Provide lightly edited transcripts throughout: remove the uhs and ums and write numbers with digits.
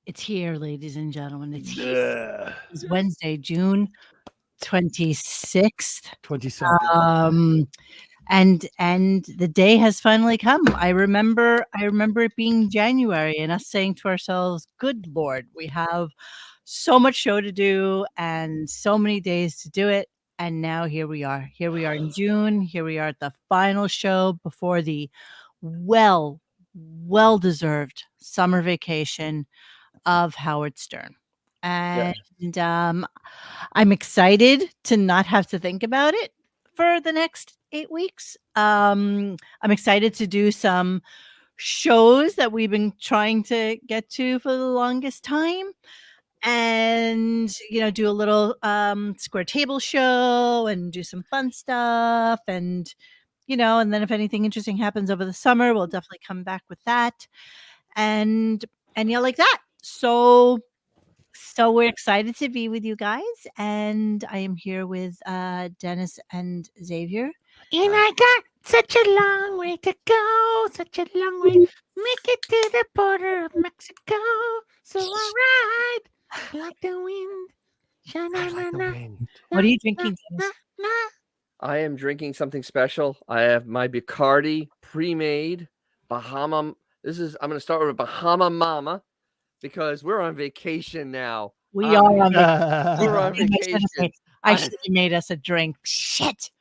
It's here, ladies and gentlemen. It's here. Yeah. It's Wednesday, June 26th. 20 something. And the day has finally come. I remember it being January and us saying to ourselves, "Good Lord, we have so much show to do and so many days to do it." And now here we are. Here we are in June. Here we are at the final show before the well-deserved summer vacation of Howard Stern. And I'm excited to not have to think about it for the next 8 weeks. I'm excited to do some shows that we've been trying to get to for the longest time, and do a little square table show and do some fun stuff, and and then if anything interesting happens over the summer, we'll definitely come back with that, and like that. So we're excited to be with you guys, and I am here with Dennis and Xavier. And I got such a long way to go, such a long way. Make it to the border of Mexico. So I ride like the wind. What are you drinking, Dennis? I am drinking something special. I have my Bacardi pre-made Bahama. I'm going to start with a Bahama Mama because we're on vacation now. We are on We're on vacation. I should have made us a drink. Shit.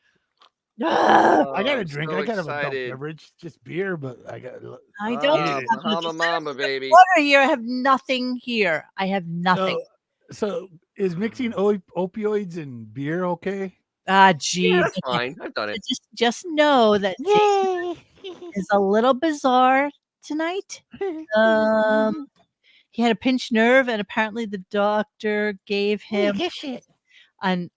I got a drink. So I got an adult excited. beverage, just beer, but I don't. Bahama Mama, baby. Water here. I have nothing here. I have nothing. So is mixing opioids and beer okay? Geez. Yeah, that's fine. I've done it. Just know that is a little bizarre tonight. He had a pinched nerve, and apparently the doctor gave him an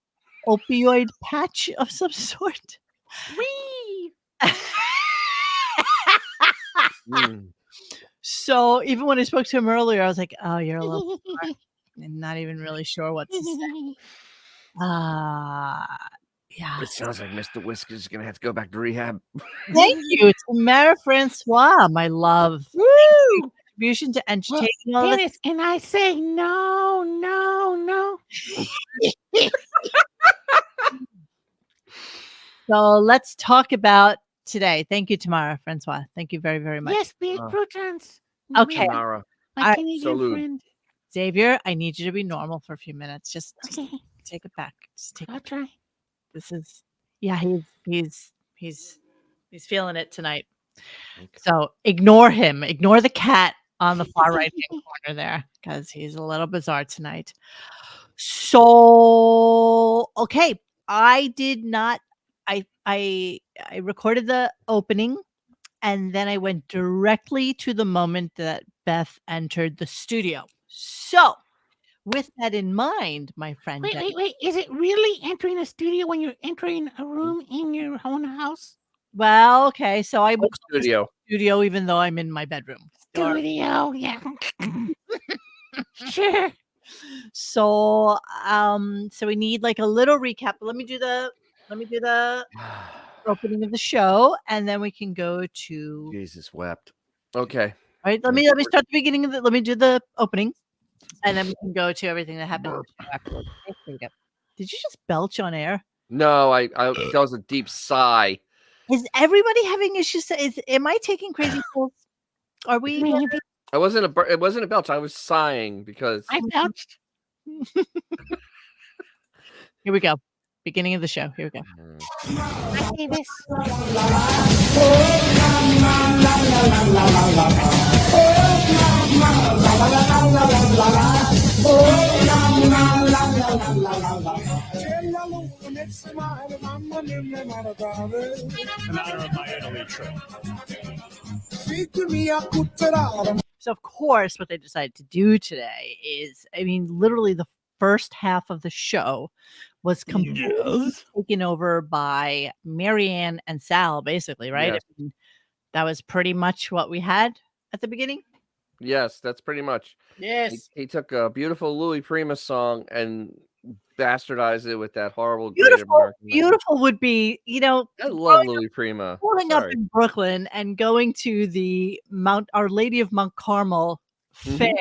opioid patch of some sort. Wee! So even when I spoke to him earlier, I was like, "Oh, you're a little bizarre," and not even really sure what to say. Yeah. It sounds like Mr. Whiskers is going to have to go back to rehab. Thank you to Mara Francois, my love. Woo! Contribution to entertaining Well, all Dennis, and I say no. So let's talk about today. Thank you, Tamara Francois. Thank you very, very much. Yes, big protons. Okay. Tamara. My Canadian friend. Xavier, I need you to be normal for a few minutes. Just take it back. I'll try. This is he's feeling it tonight. Okay. So ignore him. Ignore the cat on the far right hand corner there, because he's a little bizarre tonight. So okay, I recorded the opening, and then I went directly to the moment that Beth entered the studio. So with that in mind, my friend. Wait. Is it really entering a studio when you're entering a room in your own house? Well, okay. So I would studio even though I'm in my bedroom. Studio, yeah. Sure. So we need like a little recap. Let me do the opening of the show, and then we can go to Jesus wept. Okay. All right, let me start the beginning of let me do the opening, and then we can go to everything that happened. Did you just belch on air? No, I that was a deep sigh. Is everybody having issues? Am I taking crazy pills? Are we? It wasn't a belch. I was sighing because I belched. Here we go. Beginning of the show. Here we go. I see this. In honor of my Italy trip. So, of course, what they decided to do today is, literally the first half of the show was completely taken over by Marianne and Sal, basically, right? Yes. That was pretty much what we had at the beginning. Yes, that's pretty much. Yes. He took a beautiful Louis Prima song and bastardized it with that horrible Beautiful would be, I love Louis Prima. Growing up in Brooklyn and going to the Our Lady of Mount Carmel fair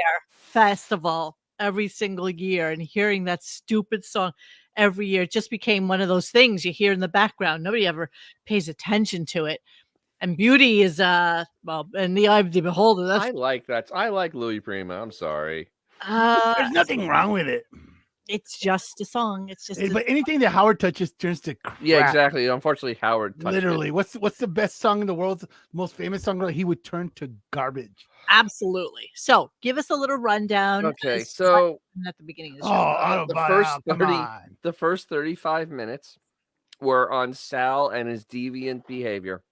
festival every single year, and hearing that stupid song every year just became one of those things you hear in the background. Nobody ever pays attention to it. And Beauty is well, in the eye of the beholder. That's I like that. I like Louis Prima. I'm sorry. There's nothing wrong with it. it's just a song. It's just But anything that Howard touches turns to crap. Yeah, exactly. Unfortunately, Howard touched Literally, it. what's the best song in the world? The most famous song? He would turn to garbage. absolutely. So give us a little rundown. Okay, as so at the beginning of the Oh, show. the first 35 minutes were on Sal and his deviant behavior.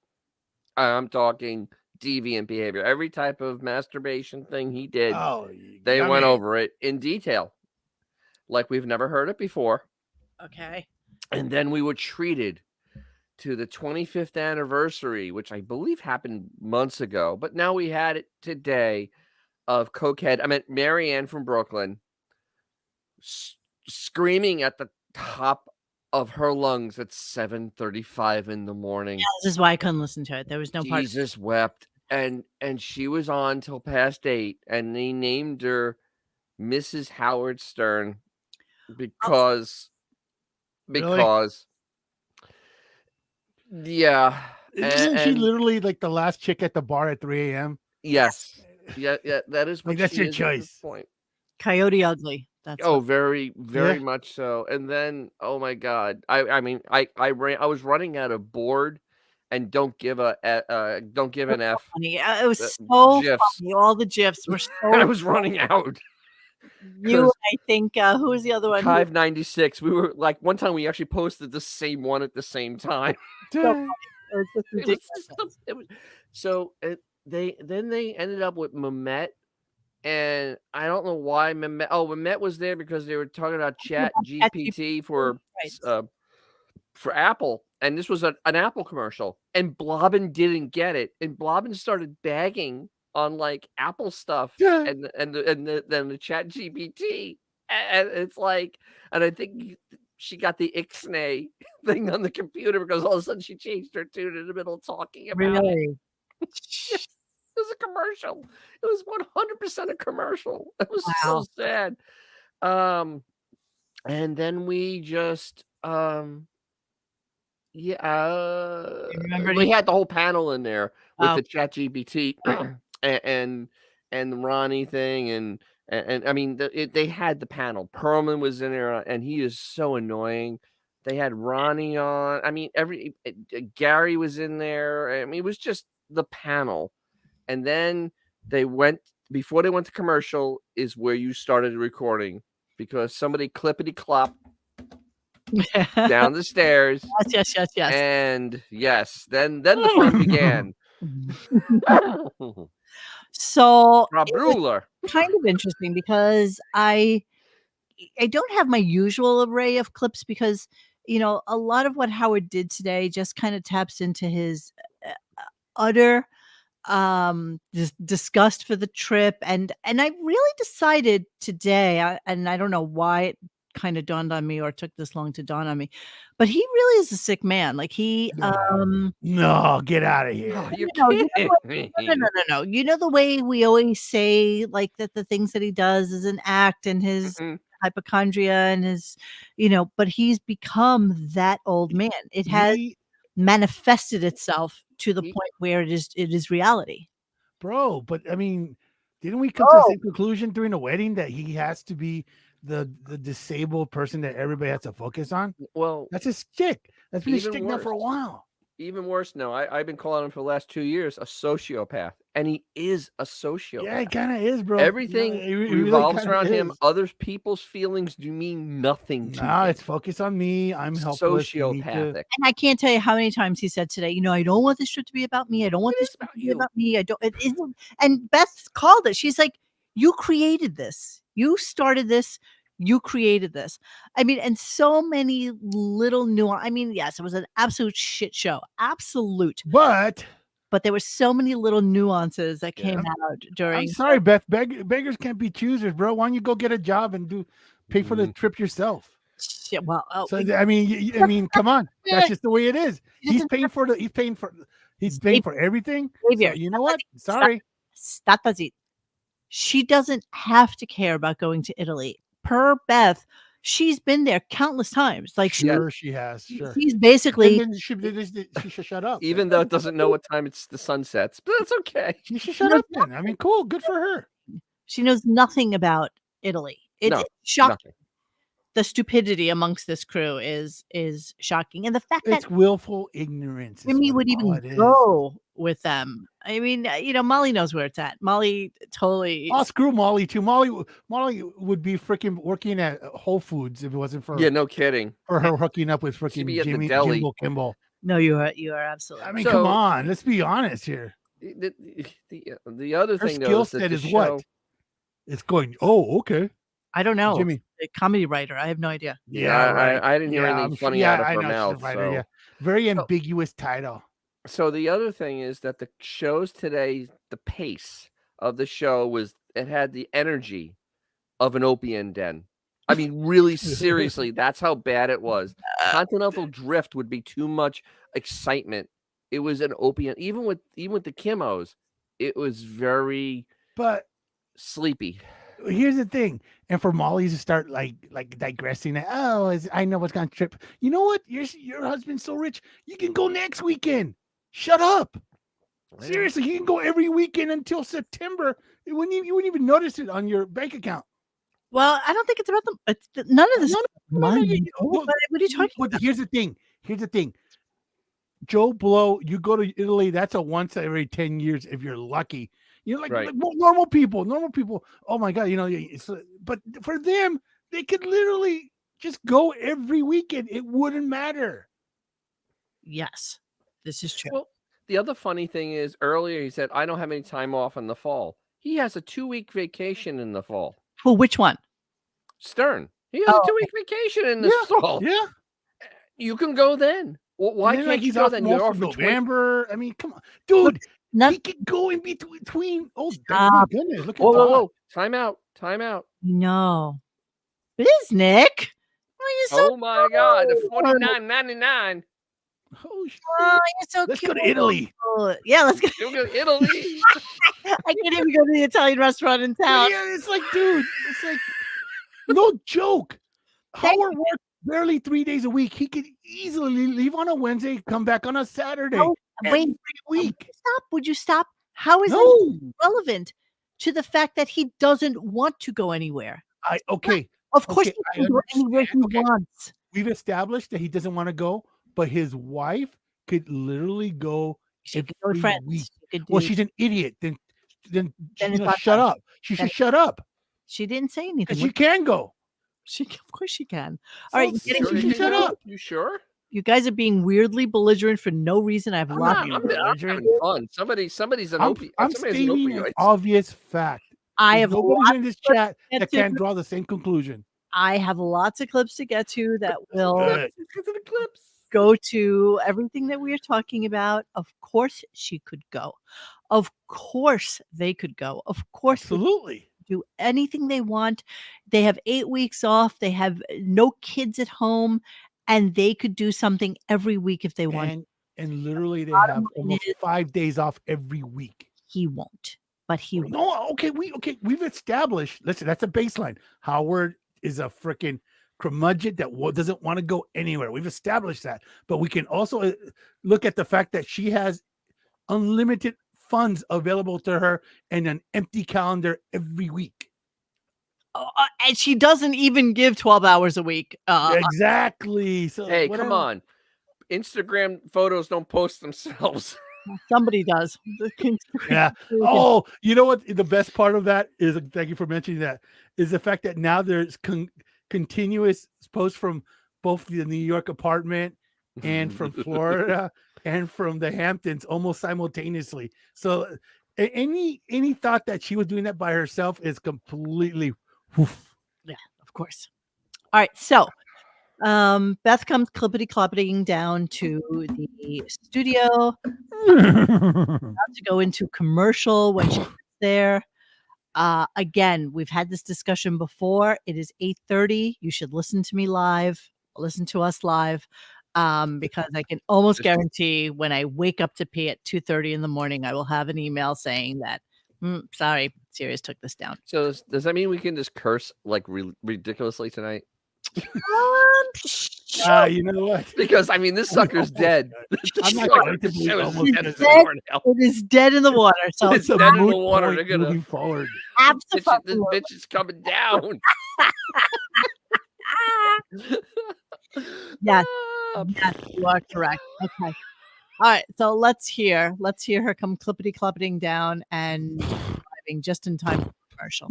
I'm talking deviant behavior. Every type of masturbation thing he did, they went over it in detail, like we've never heard it before. Okay. And then we were treated to the 25th anniversary, which I believe happened months ago, but now we had it today, of Cokehead. I meant Marianne from Brooklyn screaming at the top of her lungs at 7:35 in the morning. Yeah, this is why I couldn't listen to it. There was no part. Jesus wept, and she was on till past 8, and they named her Mrs. Howard Stern because yeah. Isn't she literally like the last chick at the bar at 3 a.m.? Yes. Yeah, that is what that's she your is at this choice. point. Coyote Ugly. That's very much so. And then, oh my God, I mean, I was running out of board and don't give an F. funny. It was so GIFs. funny. All the GIFs were so. I was running out. You, I think, who was the other one? Hive 96. We were like, one time we actually posted the same one at the same time. They ended up with Mehmet, and I don't know why Mehmet was there because they were talking about Chat GPT for Apple, and this was an Apple commercial, and Blobbin didn't get it, and Blobbin started bagging on like Apple stuff and the Chat GPT, and it's like, and I think she got the Ixnay thing on the computer because all of a sudden she changed her tune in the middle of talking about it. It was a commercial. It was 100% a commercial. It was so sad. And then we just we had the whole panel in there with the Chat GPT and the Ronnie thing and I mean they had the panel. Perlman was in there and he is so annoying. They had Ronnie on. I mean Gary was in there. I mean it was just the panel. And then before they went to commercial is where you started recording because somebody clippity clop down the stairs. Yes. And yes, then the fun began. So Ruler. Kind of interesting because I don't have my usual array of clips because a lot of what Howard did today just kind of taps into his utter disgust for the trip and I really decided today and I don't know why it kind of dawned on me or took this long to dawn on me, but he really is a sick man. Like he no, get out of here. No. You know the way we always say like that the things that he does is an act and his hypochondria and his but he's become that old man. It has manifested itself to the point where it is reality. Bro, but I mean, didn't we come to the same conclusion during the wedding that he has to be the disabled person that everybody has to focus on? Well, that's his stick. That's been his stick now for a while. Even worse, no. I've been calling him for the last 2 years a sociopath, and he is a sociopath. Yeah, he kind of is, bro. Everything revolves around him. Other people's feelings do mean nothing to him. It's focused on me. I'm helpless. Sociopathic. And I can't tell you how many times he said today, I don't want this trip to be about me. I don't want this trip to be about me. It isn't. And Beth called it. She's like, you created this. You started this. You created this. I mean, and so many little nuance. I mean, yes, it was an absolute shit show. Absolute. But there were so many little nuances that came out during. I'm sorry, Beth. Beggars can't be choosers, bro. Why don't you go get a job and pay for the trip yourself? Yeah, well, I mean, come on. That's just the way it is. He's paying for everything. So you know what? Sorry. Stop it. She doesn't have to care about going to Italy. Per Beth, she's been there countless times. Like Sure, she has. Sure. she's basically Then she should shut up. Even though it doesn't know what time it's the sun sets, but that's okay. She should shut up then. I mean, cool. Good for her. she knows nothing about Italy. It's No, shocking. nothing. The stupidity amongst this crew is shocking, and the fact that It's willful ignorance. is Jimmy would all even it is. go with them. I mean, Molly knows where it's at. Molly totally. I'll screw Molly too. Molly would be freaking working at Whole Foods if it wasn't for Yeah, no kidding. for her hooking up with She'd freaking be at the Jimmy deli. Kimmel. No, you are absolutely. I mean, So- come on. Let's be honest here. The other Her thing though skill is that set the is show, what? It's going. Oh, okay. I don't know. Jimmy. A comedy writer. I have no idea. Yeah, I didn't hear anything I'm sure- funny out of I her know she's a mouth. writer, So. yeah. Very So- ambiguous title. So the other thing is that the shows today, the pace of the show it had the energy of an opium den. I mean, really seriously, that's how bad it was. Continental Drift would be too much excitement. It was an opium, even with the Kimmos, it was very But sleepy. here's the thing, and for Molly to start like digressing, I know what's gonna trip. You know what? Your husband's so rich, you can go next weekend. Shut up. Seriously, you can go every weekend until September. You wouldn't even notice it on your bank account. Well, I don't think it's about them. It's none of this. No, is no, money. well, What are you talking But about? here's the thing. Joe Blow, you go to Italy, that's a once every 10 years if you're lucky. Like Right. normal people. Oh my God, but for them, they could literally just go every weekend. It wouldn't matter. Yes, this is true. Well, the other funny thing is earlier he said, I don't have any time off in the fall. He has a 2-week vacation in the fall. Well, which one? Stern. He has Oh. a 2-week vacation in the fall. Yeah. You can go then. Well, why And then, can't you he's go off then? most You're of off for 20 November. I mean, come on, dude. None. He could go in between. Oh, my Stop. goodness! Look at Whoa, whoa, that. whoa. Time out. No. Nick. Why are you so? Oh my God. The $49.99. Oh, shit. Oh, you're so Let's cute. go to Italy. Yeah, let's go. You go to Italy. I can't even go to the Italian restaurant in town. Yeah, it's like, dude, no joke. Thank Howard works barely 3 days a week. He could easily leave on a Wednesday, come back on a Saturday. How- Wait, every week. stop. Would you stop? How is that No, relevant to the fact that he doesn't want to go anywhere? okay. Of course, Okay, he I can go anywhere he understand. Okay. wants. We've established that he doesn't want to go, but his wife could literally go She could go with every friends. week. She could Well, do- she's an idiot. Then it's not shut fun. up. She Then should shut up. She didn't say anything. And she can go. Of course she can. So All right, it's- you're getting- she should shut up. You sure? you guys are being weirdly belligerent for no reason. I have I'm lots. not of being I'm having fun. Somebody's an I'm opioid. stating an obvious fact. I There's have nobody lots in this chat get that to. can draw the same conclusion. I have lots of clips to get to that will Good. Because of the clips. go to everything that we are talking about. Of course, she could go. Of course, they could go. Of course, they Absolutely. do anything they want. They have 8 weeks off. They have no kids at home, and they could do something every week if they want. And literally they Bottom have line almost is- 5 days off every week. He won't, but he will. No, we've established. Listen, that's a baseline. Howard is a freaking curmudgeon that doesn't want to go anywhere. We've established that, but we can also look at the fact that she has unlimited funds available to her and an empty calendar every week. And she doesn't even give 12 hours a week. Exactly. So Hey, whatever. come on. Instagram photos don't post themselves. Somebody does. Yeah. Oh, you know what? The best part of that is, thank you for mentioning that, is the fact that now there's continuous posts from both the New York apartment and from Florida and from the Hamptons almost simultaneously. So any thought that she was doing that by herself is completely woof. Yeah, of course. All right. So Beth comes clippity-cloppeting down to the studio to go into commercial when she's there. Again, we've had this discussion before. It is 8:30. You should listen to me live. Listen to us live. Because I can almost guarantee when I wake up to pee at 2:30 in the morning, I will have an email saying that Sorry, Sirius took this down. So does that mean we can just curse like ridiculously tonight? You know what? Because I mean, this sucker's dead. I'm not Show going to believe is almost dead as as a doornail. It is dead in the water. So It's a dead in the moot water. point They're gonna moving forward. this bitch is coming down. Yes. Ah, Yes, you are correct. Okay. All right. So let's hear her come clippity-cloppeting down and driving just in time for the commercial.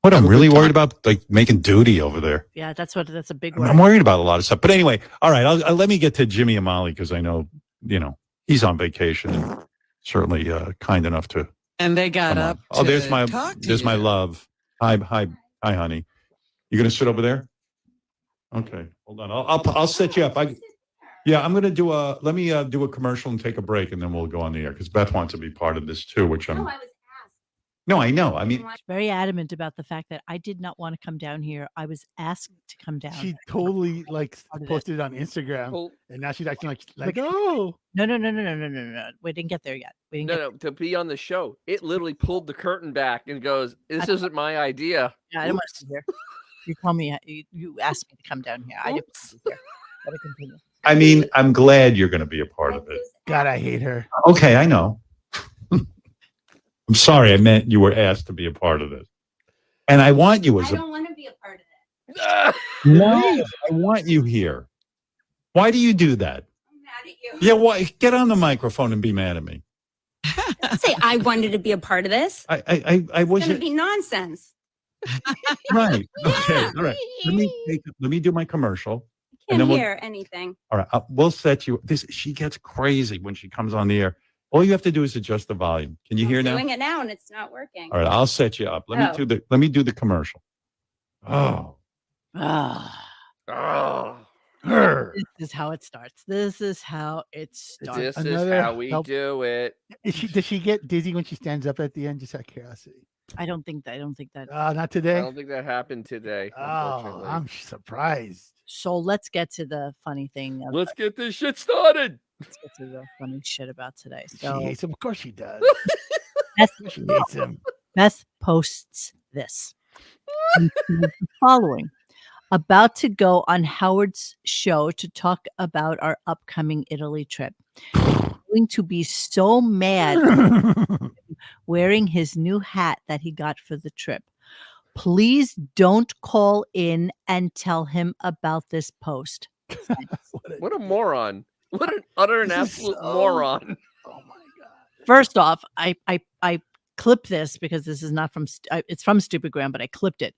What I'm really worried about, like making duty over there. Yeah, that's a big word. I'm worried about a lot of stuff. But anyway, all right, let me get to Jimmy and Molly because I know, he's on vacation and certainly kind enough to. And they got up. Oh, there's my you. love. Hi, honey. You gonna sit over there? Okay, hold on. I'll set you up. I'm gonna do let me do a commercial and take a break, and then we'll go on the air because Beth wants to be part of this too, which I'm. No, I was asked. No, I know. I mean, Very adamant about the fact that I did not want to come down here. I was asked to come down. She totally posted it on Instagram, and now she's acting like oh No. We didn't get there yet. no, to be on the show, it literally pulled the curtain back and goes, "This isn't my idea." Yeah, I don't want to be here. You told me you asked me to come down here. I didn't want to be here. Gotta continue. I mean, I'm glad you're going to be a part of it. God, I hate her. Okay, I know. I'm sorry. I meant you were asked to be a part of this, and I want you as I don't want to be a part of it. No, I want you here. Why do you do that? I'm mad at you. Yeah, why? Get on the microphone and be mad at me. Don't say I wanted to be a part of this. I It's going to wasn't be nonsense. right. Okay, all right. Let me do my commercial. Can't then we'll- hear anything. All right, we'll set you. She gets crazy when she comes on the air. All you have to do is adjust the volume. Can you hear I'm now? doing it now and it's not working. All right, I'll set you up. Let me do the commercial. Oh, Oh, This is how it starts. This is how it starts. this is Another how we help- do it. Does she get dizzy when she stands up at the end? Just out of curiosity. I don't think that. Not I today. don't think that happened today. Oh, Unfortunately, I'm surprised. So let's get to the funny thing. let's get this shit started. Let's get to the funny shit about today. She So hates him. Of course she does. Beth, She hates him. Beth posts this. And she says the following. About to go on Howard's show to talk about our upcoming Italy trip. Going to be so mad wearing his new hat that he got for the trip. Please don't call in and tell him about this post. What a moron! What an utter and This is absolute so- moron! Oh my god. First off, I clipped this because this is not from it's from Stupidgram, but I clipped it.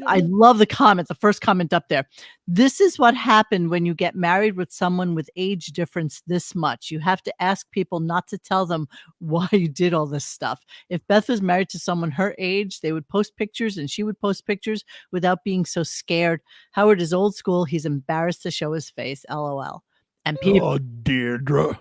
I love the comment, the first comment up there. This is what happened when you get married with someone with age difference this much. You have to ask people not to tell them why you did all this stuff. If Beth was married to someone her age, they would post pictures and she would post pictures without being so scared. Howard is old school. He's embarrassed to show his face. LOL. And people Oh, Deirdre.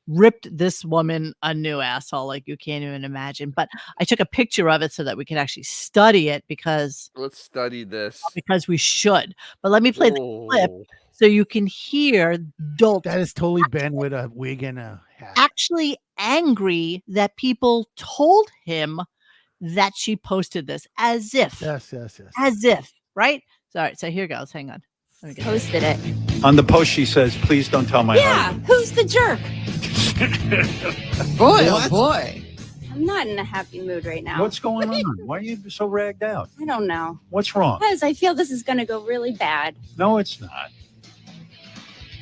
ripped this woman a new asshole like you can't even imagine. But I took a picture of it so that we could actually study it because Let's study this. we should. But let me play the clip Oh. so you can hear Dolt That is totally Ben with a wig and a hat. actually angry that people told him that she posted this as if, Yes. right? Sorry, so here goes. Hang on. Let me get this. Posted it. on the post, she says, "Please don't tell my Yeah, husband." who's the jerk? Boy, oh boy. I'm not in a happy mood right now. What's going on? Why are you so ragged out? I don't know. What's wrong? Because I feel this is going to go really bad. No, it's not.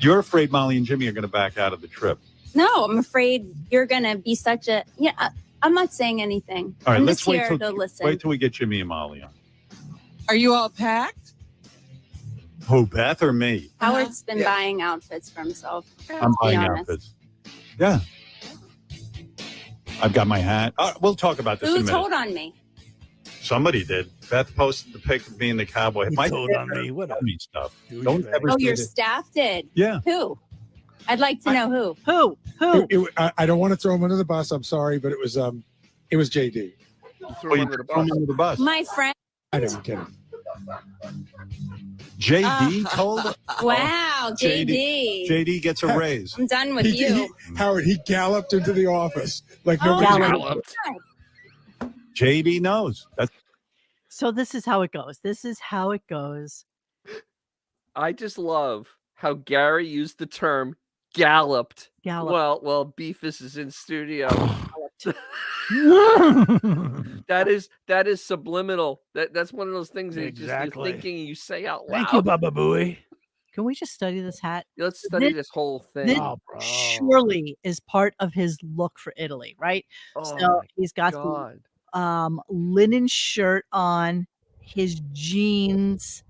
You're afraid Molly and Jimmy are going to back out of the trip. No, I'm afraid you're going to be such a. Yeah, I'm not saying anything. All right, I'm let's just wait here to listen. wait till we get Jimmy and Molly on. Are you all packed? Who, Beth or me? Howard's been Yeah. buying outfits for himself. I'm be buying honest. outfits. Yeah. I've got my hat. We'll talk about this in a Who minute. told on me? Somebody did. Beth posted the pic of me and the cowboy. He My told on me. What a me stuff. douchebag. Don't ever Oh, say your that. staff did? Yeah. Who? I'd like to know who. Who? I don't want to throw him under the bus. I'm sorry, but it was JD. Throw Oh, him you under the throw him bus. under the bus. My friend. I didn't get him. JD told Wow, JD. JD gets a raise. I'm done with you. Howard, he galloped into the office like nobody Galloped. JD knows. That's So this is how it goes. This is how it goes. I just love how Gary used the term galloped. Gallop. Well, Beefus is in studio. That is subliminal. That's one of those things that Exactly. you're thinking and you say out loud. Thank you, Baba Booey. Can we just study this hat? Let's study this whole thing. This Oh, bro. surely is part of his look for Italy, right? Oh So my he's got God. the linen shirt on, his jeans,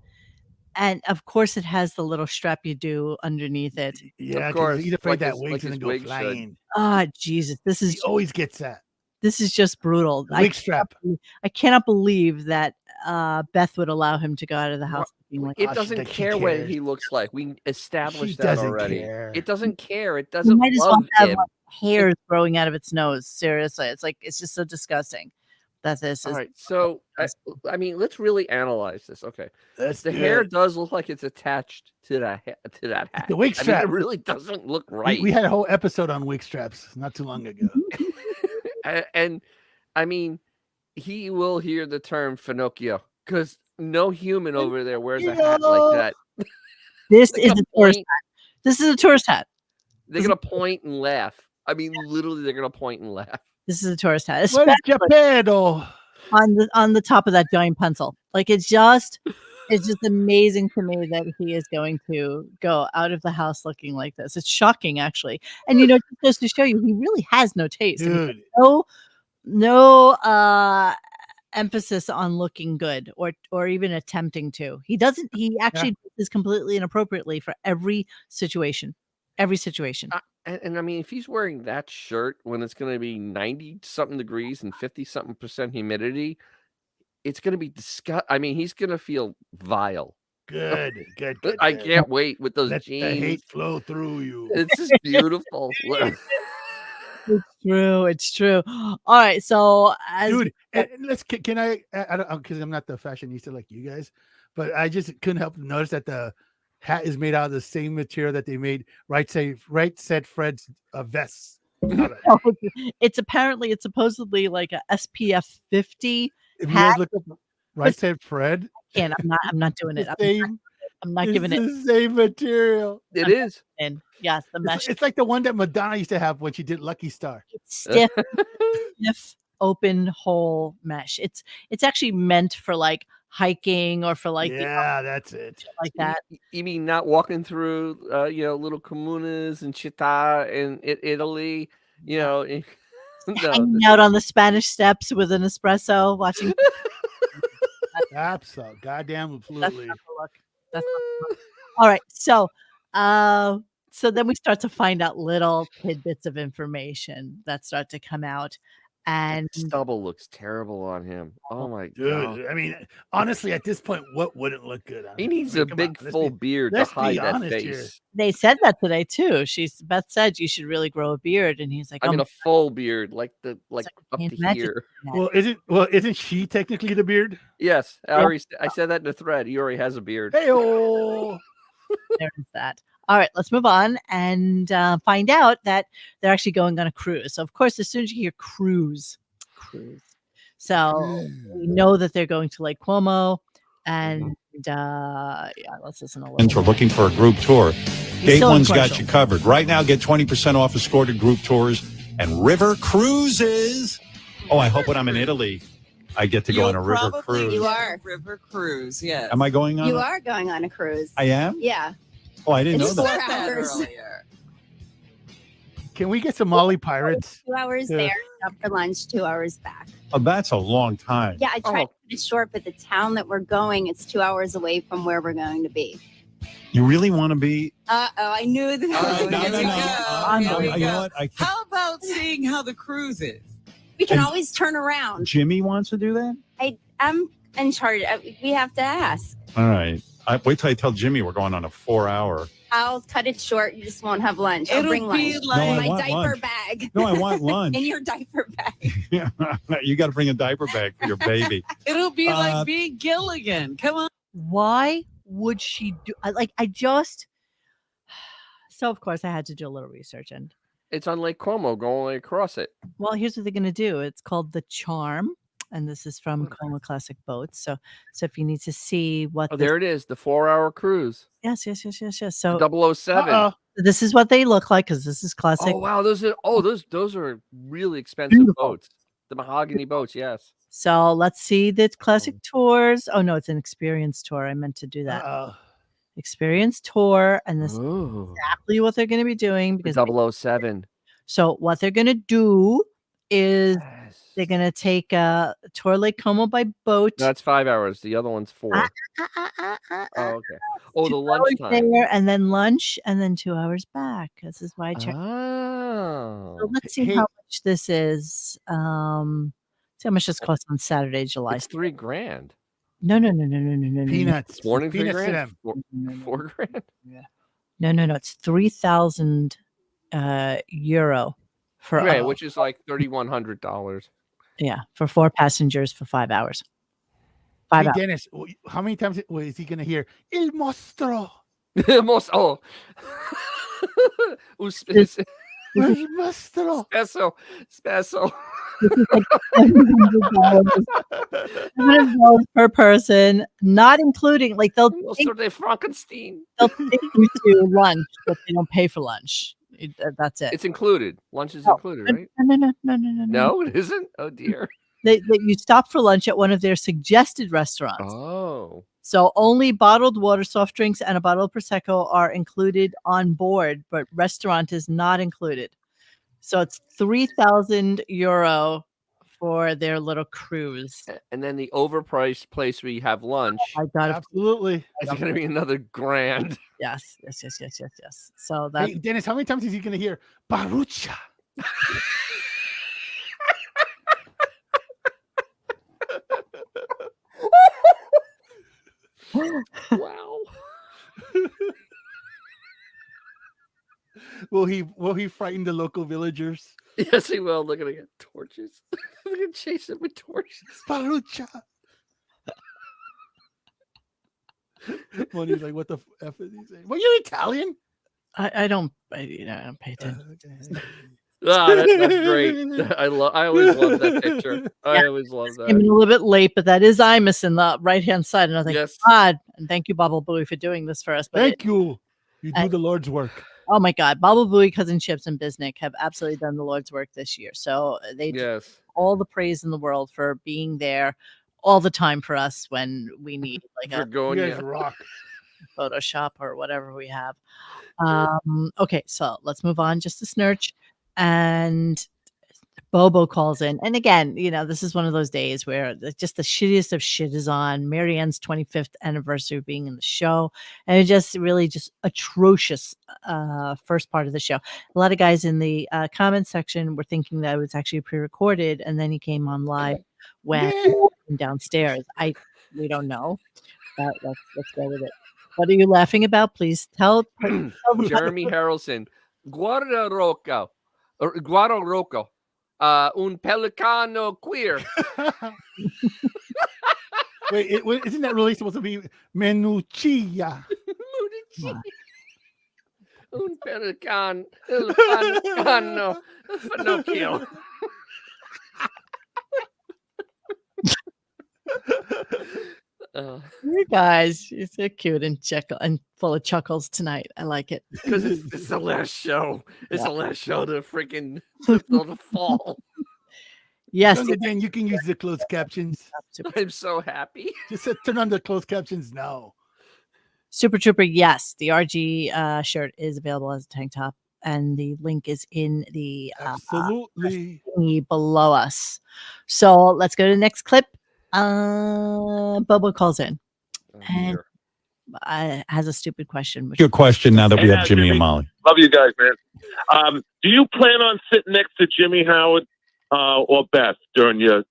and of course it has the little strap you do underneath it. Yeah, Of course, because he's afraid like that his- wig's like gonna his go wig should. flying. Ah, Jesus, this He is always gets that. this is just brutal. Wig strap. I cannot believe that Beth would allow him to go out of the house looking like Oh, It she doesn't thinks she care what cares. he looks like. We She established that doesn't already. care. It doesn't care. It You doesn't might as well love have him. like, hairs growing out of its nose. Seriously, it's like it's just so disgusting that this All is. right, so I mean, let's really analyze this. Okay, That's the hair does look like it's attached to that hat. The wig I mean, strap. it really doesn't look right. We had a whole episode on wig straps not too long ago. and I mean, he will hear the term Finocchio because no human over there wears a hat like that. This They're is gonna a tourist point- hat. This is a tourist hat. They're gonna point and laugh. I mean, literally, they're gonna point and laugh. This is a tourist hat. What is Especially Geppetto? on the top of that giant pencil. Like it's just amazing to me that he is going to go out of the house looking like this. It's shocking, actually. And it just goes to show you he really has no taste. I mean, Dude, no emphasis on looking good or even attempting to. He doesn't. He actually is completely inappropriately for every situation. Every situation. And I mean, if he's wearing that shirt when it's going to be 90 something degrees and 50 something % humidity, it's going to be disgust. I mean, he's going to feel vile. good. I can't wait with those Let the jeans. hate flow through you. It's just beautiful. It's true. All right, so as Dude, and can I don't because I'm not the fashionista like you guys, but I just couldn't help to notice that the hat is made out of the same material that they made Right Said Fred's vests. out of. it's supposedly like a SPF 50 If you hat. guys look up Right Said Fred, And I'm not doing it. I'm not it's giving it the same material. It is. in. Yes, the mesh. It's like the one that Madonna used to have when she did Lucky Star. It's stiff, open hole mesh. It's actually meant for like hiking or for like That's it. like that. You mean not walking through, little comunas and città in Italy, No, Hanging out on the Spanish steps with an espresso, watching. That's so goddamn absolutely. That's not the look. That's not the look. All right, so then we start to find out little tidbits of information that start to come out, and stubble looks terrible on him. Oh my god! Dude, I mean, honestly, at this point, what wouldn't look good on He him? needs I mean, a come big on, let's full be- beard to let's be hide that honest face. here. they said that today too. Beth said you should really grow a beard, and he's like, I "Oh mean, my a full beard, like like, up can't to imagine here. that." Well, isn't she technically the beard? Yes, I said that in the thread. He already has a beard. Hey, oh, There is that. All right, let's move on and find out that they're actually going on a cruise. So, of course, as soon as you hear cruise. So we know that they're going to Lake Como, and let's listen a little. We're looking for a group tour. He's Date still in One's got commercial. you covered. Right now, get 20% off escorted group tours and river cruises. Oh, I hope when I'm in Italy, I get to go on a river cruise. You are river cruise. Yes. Am I going on? You are going on a cruise. I am? Yeah. Oh, I didn't It's know You that. said that 4 hours. earlier. can we get some Molly Pirates? 2 hours Yeah. there, stop for lunch, 2 hours back. Oh, that's a long time. Yeah, I tried Oh. to put it short, but the town that we're going, it's 2 hours away from where we're going to be. You really want to be? I knew that. Oh, no, here no, we no. go. Here we You know go. what? I can't. How about seeing how the cruise is? We can And- always turn around. Jimmy wants to do that? I'm in charge. We have to ask. All right. Wait till I tell Jimmy we're going on a 4-hour. I'll cut it short. You just won't have lunch. I'll It'll bring be lunch. like- No, I my want diaper lunch. bag. No, I want lunch. In your diaper bag. You got to bring a diaper bag for your baby. It'll be Uh, like being Gilligan. Come on. Why would she do? I just. So of course I had to do a little research, and It's on Lake Como, going across it. well, here's what they're going to do. It's called the Charm, and this is from Okay. Como Classic Boats. So if you need to see what, Oh, there it is, the 4-hour cruise. yes. So The 007. Uh-oh. this is what they look like because this is classic. Oh wow, those are really expensive Beautiful. boats. The mahogany boats, yes. So let's see the classic tours. Oh no, it's an experience tour. I meant to do that. Uh-oh. Experience tour, and this is Ooh. exactly what they're going to be doing because The 007. so what they're going to do is Yes. they're going to take a tour Lake Como by boat. That's 5 hours. The other one's 4. Oh, okay. Oh, the 2 hours lunchtime. there, and then lunch, and then 2 hours back. This is why I checked. Oh. So let's see Hey. how much this is. See how much this costs on Saturday, July. It's $3,000. No. Peanuts. Morning Peanuts to $3,000. them. $4,000. No. It's 3,000 euro for Right, which is like $3,100. yeah, for 4 passengers for 5 hours. 5 Hey, hours. Dennis, how many times is he going to hear Il Mostro? Most Il Il Mostro. Spesso. $700 per person, not including like they'll Mostro de Frankenstein. take you to lunch, but they don't pay for lunch. That's it. It's included. Lunch is No. included, right? No. No, it isn't. Oh dear. You stop for lunch at one of their suggested restaurants. Oh. So only bottled water, soft drinks, and a bottle of Prosecco are included on board, but restaurant is not included. So it's 3,000 euro for their little cruise. And then the overpriced place where you have lunch I got it. Absolutely. is going to be another $1,000. Yes. So that's Hey, Dennis, how many times is he going to hear Barucha? Wow. Will he frighten the local villagers? Yes, he will. They're going to get torches. They're going to chase him with torches. Barucha. When he's like, what the F is he saying? Well, you Italian? I don't pay attention. Okay. Ah, that's great. I always love that picture. I always love Came in that. a little bit late, but that is Imus in the right hand side, and I was like, Yes. God, and thank you, Bobble Booey, for doing this for us. But Thank you. You do I- the Lord's work. oh my God, Bobble Booey, Cousin Chips, and Bisnick have absolutely done the Lord's work this year. So they do Yes. all the praise in the world for being there all the time for us when we need like For a going, You guys yeah. rock. Photoshop or whatever we have. Okay, so let's move on just a snurch. And Bobo calls in. And again, this is one of those days where just the shittiest of shit is on. Marianne's 25th anniversary of being in the show. And it just really just atrocious first part of the show. A lot of guys in the comment section were thinking that it was actually pre-recorded, and then he came on live when downstairs. We don't know. But let's go with it. What are you laughing about? Please tell Jeremy Harrelson. Guarda Rocco. Un pelicano queer. Wait, isn't that really supposed to be Menuccia? Un pelicano. Pinocchio. You guys, you're so cute and full of chuckles tonight. I like it. Because it's the last show. It's the last show to freaking to fall. Yes. Then you can use the closed captions. I'm so happy. Just turn on the closed captions now. Super Trooper, yes. The RG shirt is available as a tank top, and the link is in the Absolutely thingy below us. So let's go to the next clip. Bobo calls in and has a stupid question. Your question now that we have Jimmy and Molly. Love you guys, man. Do you plan on sitting next to Jimmy Howard or Beth during your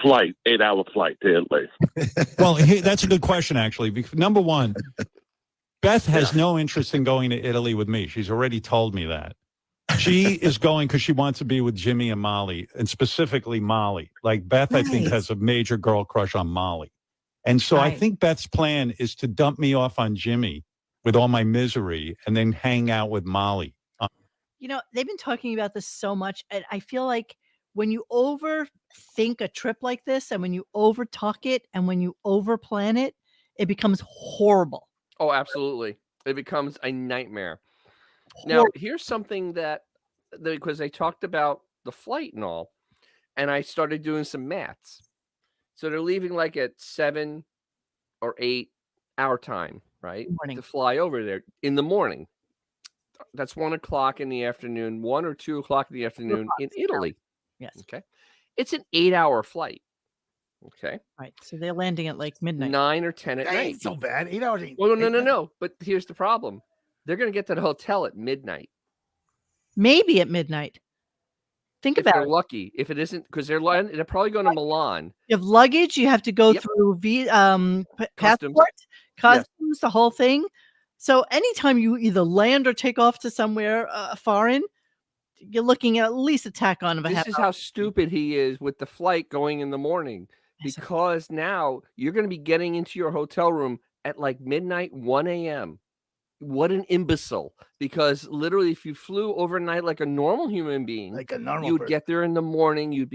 8-hour flight to Italy? Well, that's a good question, actually. Because, number one, Beth has no interest in going to Italy with me. She's already told me that. She is going because she wants to be with Jimmy and Molly, and specifically Molly. Like Beth, I think, has a major girl crush on Molly. And so I Right. think Beth's plan is to dump me off on Jimmy with all my misery and then hang out with Molly. You know, they've been talking about this so much, and I feel like when you overthink a trip like this, and when you overtalk it, and when you overplan it, it becomes horrible. Oh, absolutely. It becomes a nightmare. Now, Horrible. here's something that because they talked about the flight and all, and I started doing some maths. So they're leaving like at 7 or 8 our time, right? Morning. To fly over there in the morning. That's 1 o'clock in the afternoon, 1 or 2 o'clock in the afternoon in Italy. Yes. Okay. It's an 8-hour flight. Okay. Right. So they're landing at like midnight. 9 or 10 at That night. ain't so bad. 8 hours ain't. Well, no, ain't no, nothing. no. But here's the problem. They're going to get to the hotel at midnight. Maybe at midnight. Think If about they're it. lucky. If it isn't, because they're probably going to Milan. You have luggage, you have to go Yep. through Customs. passport, Yes. customs, the whole thing. So anytime you either land or take off to somewhere foreign, you're looking at least a tack on of a This half is hour. how stupid he is with the flight going in the morning. Yes. Because now you're going to be getting into your hotel room at like midnight, 1 a.m. What an imbecile. Because literally, if you flew overnight like a normal human being, Like a normal you would person. get there in the morning, you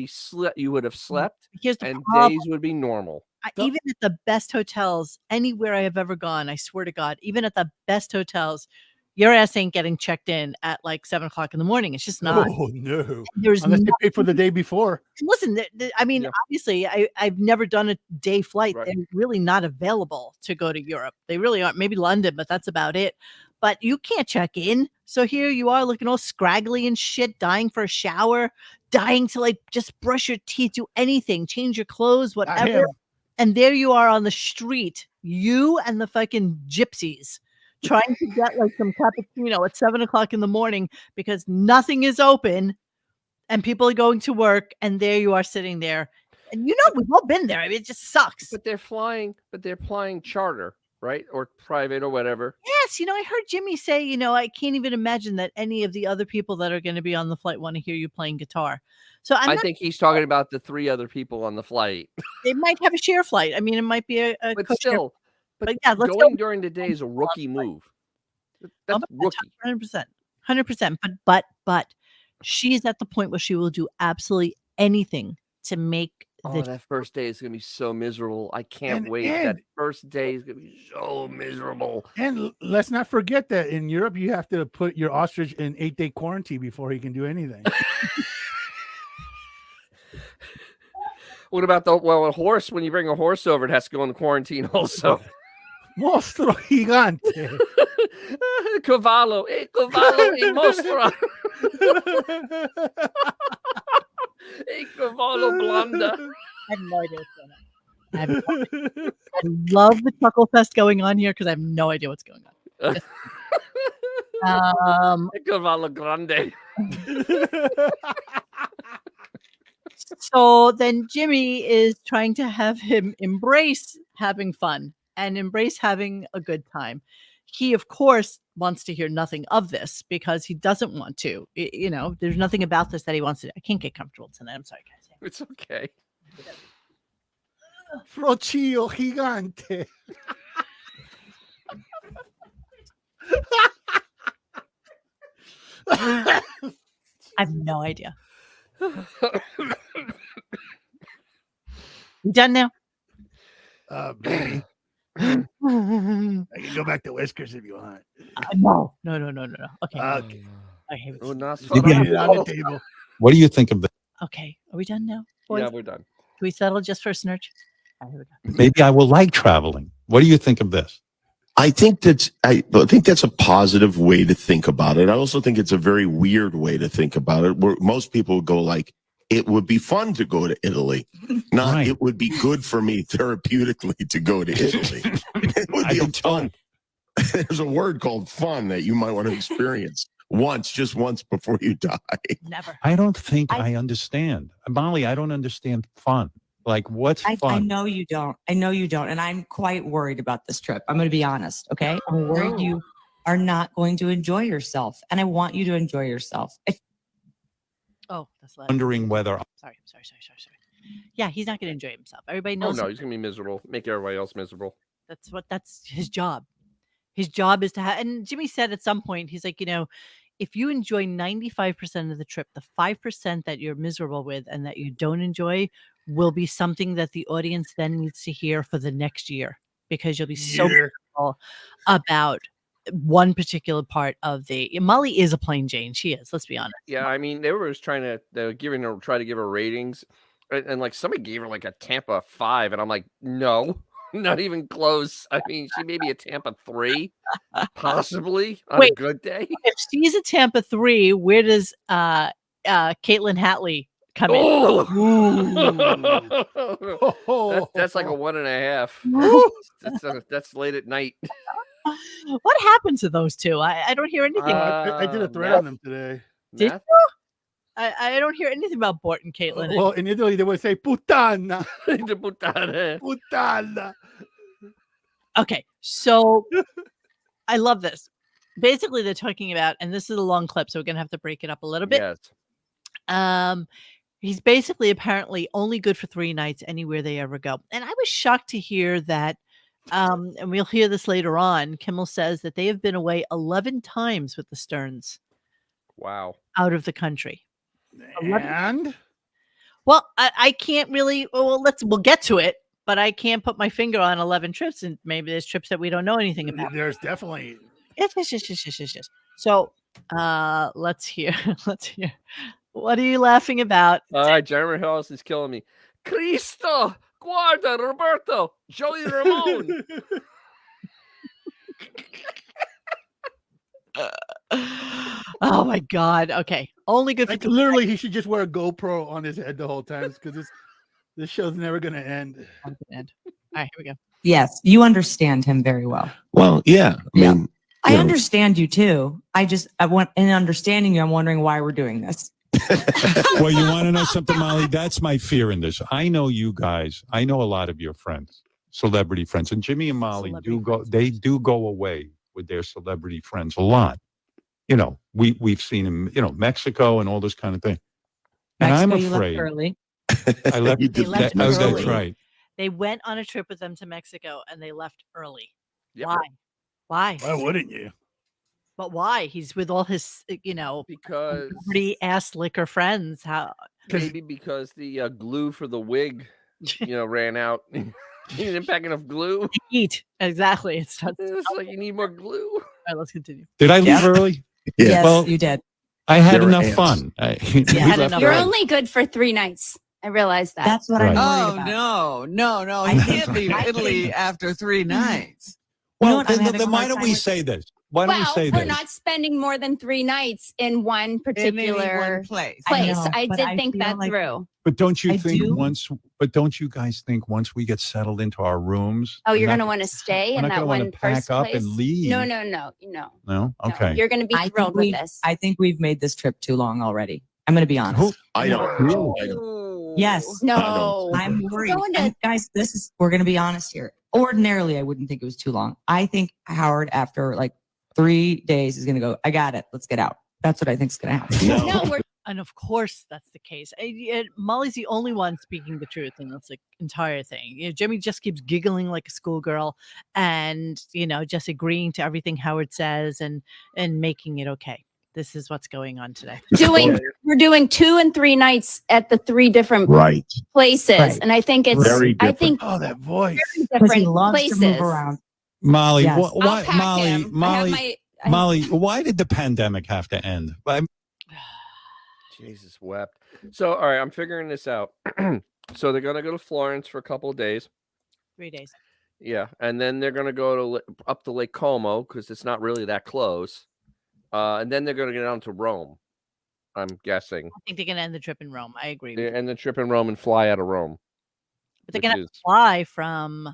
would have slept, Here's the and problem. days would be normal. Even at the best hotels, anywhere I have ever gone, I swear to God, even at the best hotels, your ass ain't getting checked in at like 7 o'clock in the morning. It's just not. Oh no! There's Unless no, they pay for the day before. listen, I mean, Yeah. obviously, I've never done a day flight. Right. They're really not available to go to Europe. They really aren't. Maybe London, but that's about it. But you can't check in. So here you are looking all scraggly and shit, dying for a shower, dying to like just brush your teeth, do anything, change your clothes, I whatever. am. And there you are on the street, you and the fucking gypsies trying to get like some cappuccino at 7 o'clock in the morning because nothing is open and people are going to work. And there you are sitting there. And you know, we've all been there. I mean, it just sucks. But they're flying charter, right? Or private or whatever. Yes, you know, I heard Jimmy say, you know, I can't even imagine that any of the other people that are going to be on the flight want to hear you playing guitar. So I think he's talking about the 3 other people on the flight. they might have a share flight. I mean, it might be a But co-share. still, But yeah, let's going go. during the day is a rookie move. That's rookie. 100%. But she's at the point where she will do absolutely anything to make Oh, that first day is going to be so miserable. I can't And- wait. and- That first day is going to be so miserable. And let's not forget that in Europe you have to put your ostrich in 8-day quarantine before he can do anything. What about a horse? When you bring a horse over, it has to go in quarantine also. Mostro gigante. Cavallo e mostra. E cavallo blanda. I have no idea what's going on. I love the chuckle fest going on here because I have no idea what's going on. E cavallo grande. So then Jimmy is trying to have him embrace having fun and embrace having a good time. He, of course, wants to hear nothing of this because he doesn't want to. You know, there's nothing about this that he wants to. I can't get comfortable tonight. I'm sorry, guys. It's okay. Frocchio gigante. I have no idea. You done now? Maybe. I can go back to Whiskers if you want. No. Okay. Okay. Okay. Oh, not Maybe Put it on the table. What do you think of that? Okay. Are we done now, boys? Yeah, we're done. Can we settle just for a snurch? All right, here we go. Maybe I will like traveling. What do you think of this? I think that's a positive way to think about it. I also think it's a very weird way to think about it, where most people go like, it would be fun to go to Italy. Not Right. it would be good for me therapeutically to go to Italy. It would be a fun. There's a word called fun that you might want to experience just once before you die. Never. I don't think I understand. Molly, I don't understand fun. Like, what's I fun? know you don't. I know you don't. And I'm quite worried about this trip. I'm going to be honest. Okay. I'm worried you are not going to enjoy yourself. And I want you to enjoy yourself. Oh, that's loud. Wondering whether Sorry. Yeah, he's not going to enjoy himself. Everybody Oh knows no, he's gonna be miserable. Make everybody else miserable. that's his job. His job is to have. And Jimmy said at some point, he's like, if you enjoy 95% of the trip, the 5% that you're miserable with and that you don't enjoy will be something that the audience then needs to hear for the next year, because you'll be so miserable about one particular part of Molly is a plain Jane. She is. Let's be honest. Yeah, I mean, they were just trying to try to give her ratings, and like somebody gave her like a Tampa 5, and I'm like, no, not even close. I mean, she may be a Tampa 3, possibly on a good day. If she's a Tampa 3, where does Caitlin Hatley come in? Oh, that's like a 1.5. That's late at night. What happened to those two? I don't hear anything. I did a thread on them today. Did you? I don't hear anything about Bort and Caitlin. Well, in Italy they would say "puttana." Puttana. Okay, so I love this. Basically, they're talking about, and this is a long clip, so we're gonna have to break it up a little bit. Yes. He's basically apparently only good for 3 nights anywhere they ever go, and I was shocked to hear that. And we'll hear this later on. Kimmel says that they have been away 11 times with the Sterns. Wow. Out of the country. And well, I can't really. Well, we'll get to it, but I can't put my finger on 11 trips, and maybe there's trips that we don't know anything about. There's definitely. Yes. So, let's hear. What are you laughing about? All right, Jeremy Hollis is killing me. Cristo, guarda, Roberto, Joey Ramone. Oh my God. Okay. Only good for like, literally, he should just wear a GoPro on his head the whole time, because this show's never going to end. All right, here we go. Yes, you understand him very well. Well, yeah. I mean, I understand you too. I want, in understanding you, I'm wondering why we're doing this. Well, you want to know something, Molly? That's my fear in this. I know you guys. I know a lot of your friends, celebrity friends, and Jimmy and Molly They do go away with their celebrity friends a lot. We've seen them. Mexico and all this kind of thing. And I'm afraid. You left early. I left. They left early. early. That's right. They went on a trip with them to Mexico and they left early. Yep. Why? Why wouldn't you? But why? He's with all his, because pretty ass liquor friends. How? Maybe because the glue for the wig, ran out. You didn't pack enough glue. Eat exactly. It's like you need more glue. All right, let's continue. Did I leave early? Yes, Well, you did. I had There were enough ants. fun. You're only good for 3 nights. I realized that. That's what Right. I'm worried Oh about. no! I You think- can't leave I Italy think- after 3 nights. You know Well, what? I'm having a then why hard don't time we with say this? Why don't we say we're this? not spending more than 3 nights in one In any particular one place. place. know, I but did I think feel that like- through. But don't you I think do. don't you guys think once we get settled into our rooms? Oh, we're you're not- going to want to stay we're in not that gonna wanna one pack first up place? and leave. No. No? Okay. You're going to be I think thrilled with this. I think we've made this trip too long already. I'm going to be honest. I don't. Yes. No. I'm worried. Going to- And guys, we're going to be honest here. Ordinarily, I wouldn't think it was too long. I think Howard, after like 3 days, is going to go, I got it. Let's get out. That's what I think is going to happen. No, we're And of course, that's the case. Molly's the only one speaking the truth in this entire thing. Jimmy just keeps giggling like a schoolgirl, and just agreeing to everything Howard says and making it okay. This is what's going on today. we're doing 2 and 3 nights at the 3 different Right. places, Right. and I think it's Very I different. think Oh, that voice. Because he different loves places. to move around. Molly, Yes. wh- why, I'll pack Molly, him. Molly, Molly, why did the pandemic have to end? Jesus wept. So, all right, I'm figuring this out. So they're gonna go to Florence for a couple of days. 3 days. Yeah, and then they're gonna go up to Lake Como because it's not really that close. And then they're gonna get down to Rome. I'm guessing. I think they're going to end the trip in Rome. I agree. They end the trip in Rome and fly out of Rome. But they're going to which is- fly from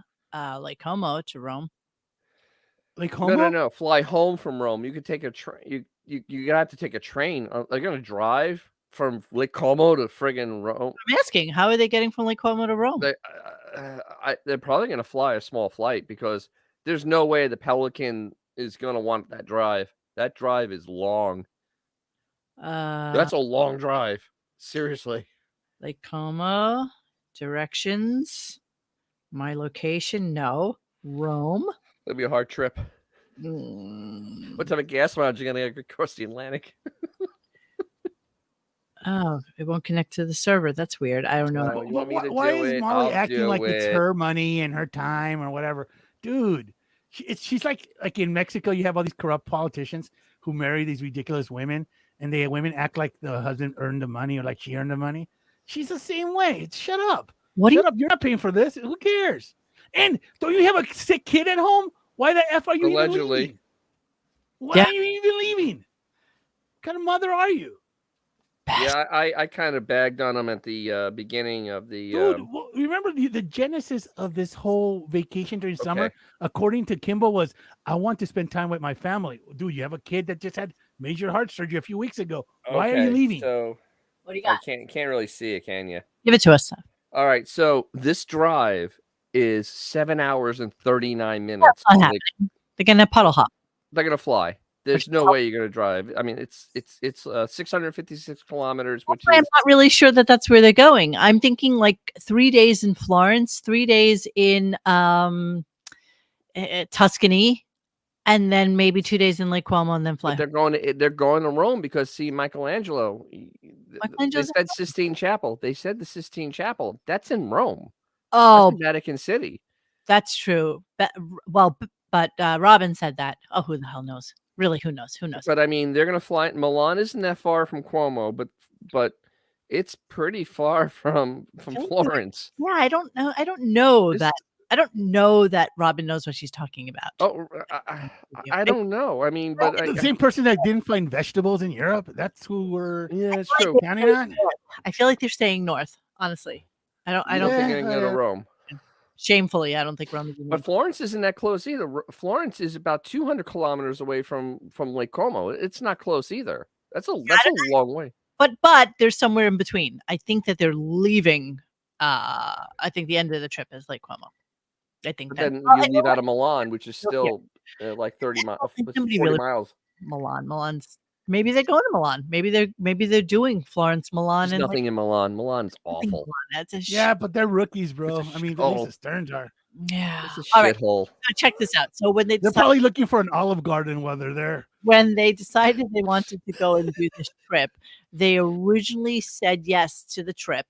Lake Como to Rome. Like No, homo? no. Fly home from Rome. You could take a train. You have to take a train. They're gonna drive from Lake Como to friggin' Rome. I'm asking, how are they getting from Lake Como to Rome? They're probably gonna fly a small flight because there's no way the Pelican is gonna want that drive. That drive is long. That's a long drive. Seriously. Lake Como Directions. My location. No. Rome. It'll be a hard trip. Mm. What type of gas mileage you gonna get across the Atlantic? Oh, it won't connect to the server. That's weird. I don't know. Well, you want me to Why do is it? Molly I'll acting do like it's it. her money and her time or whatever? Dude, she's like in Mexico, you have all these corrupt politicians who marry these ridiculous women, and women act like the husband earned the money or like she earned the money. She's the same way. Shut up. Shut up. You're not paying for this. Who cares? And don't you have a sick kid at home? Why the F are you even Allegedly. leaving? Why are you even leaving? What kind of mother are you? Yeah, I kind of bagged on him at the beginning of the. Dude, well, remember the genesis of this whole vacation during summer, according to Kimmel, was I want to spend time with my family. Dude, you have a kid that just had major heart surgery a few weeks ago. Why are you leaving? So what do you got? I can't really see it, can you? Give it to us. All right, so this drive is 7 hours and 39 minutes. That's not happening. They're gonna puddle hop. They're gonna fly. There's no way you're gonna drive. I mean, it's 656 kilometers, which I'm is not really sure that that's where they're going. I'm thinking like 3 days in Florence, 3 days in Tuscany, and then maybe 2 days in Lake Como, and then fly. they're going to Rome because see Michelangelo. They said Sistine Chapel. They said the Sistine Chapel. That's in Rome. Oh, that's in Vatican City. That's true. But Robin said that. Oh, who the hell knows? Really, who knows? Who knows? But I mean, they're going to fly. Milan isn't that far from Cuomo, but it's pretty far from Florence. Yeah, I don't know. I don't know that. I don't know that Robin knows what she's talking about. Oh, I don't know. I mean, but the same person that didn't find vegetables in Europe. That's who we're it's true. counting on. I feel like they're staying north. Honestly, I don't think they're going to go to Rome. Shamefully, I don't think Rome is. But Florence isn't that close either. Florence is about 200 kilometers away from Lake Como. It's not close either. That's a long way. But there's somewhere in between. I think that they're leaving. I think the end of the trip is Lake Como. I think But that. then you leave out of Milan, which is still like 30 miles, 40 miles. Milan's. Maybe they're going to Milan. Maybe they're doing Florence, Milan, There's and nothing in Milan. Milan's awful. That's a yeah, but they're rookies, bro. I mean, at least the Sterns are. Yeah. It's a All right. shithole. So check this out. So when they're probably looking for an Olive Garden while they're there. When they decided they wanted to go and do this trip, they originally said yes to the trip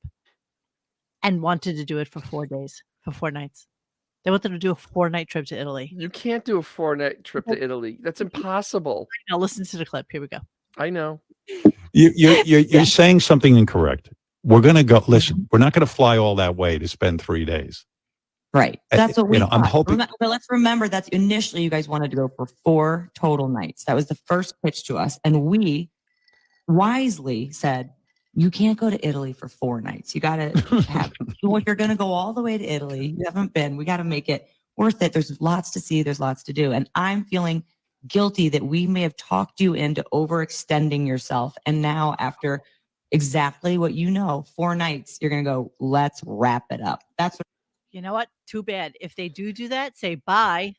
and wanted to do it for 4 days, for 4 nights. They wanted to do a 4-night trip to Italy. You can't do a 4-night trip to Italy. That's impossible. Now listen to the clip. Here we go. I know. You're saying something incorrect. We're going to go. Listen, we're not going to fly all that way to spend 3 days. Right. That's what we I'm hoping. But let's remember that initially you guys wanted to go for 4 total nights. That was the first pitch to us. And we wisely said, you can't go to Italy for 4 nights. You got to have, well, you're going to go all the way to Italy. You haven't been. We got to make it worth it. There's lots to see. There's lots to do. And I'm feeling guilty that we may have talked you into overextending yourself. And now after exactly what 4 nights, you're going to go, let's wrap it up. That's what. You know what? Too bad. If they do that, say bye.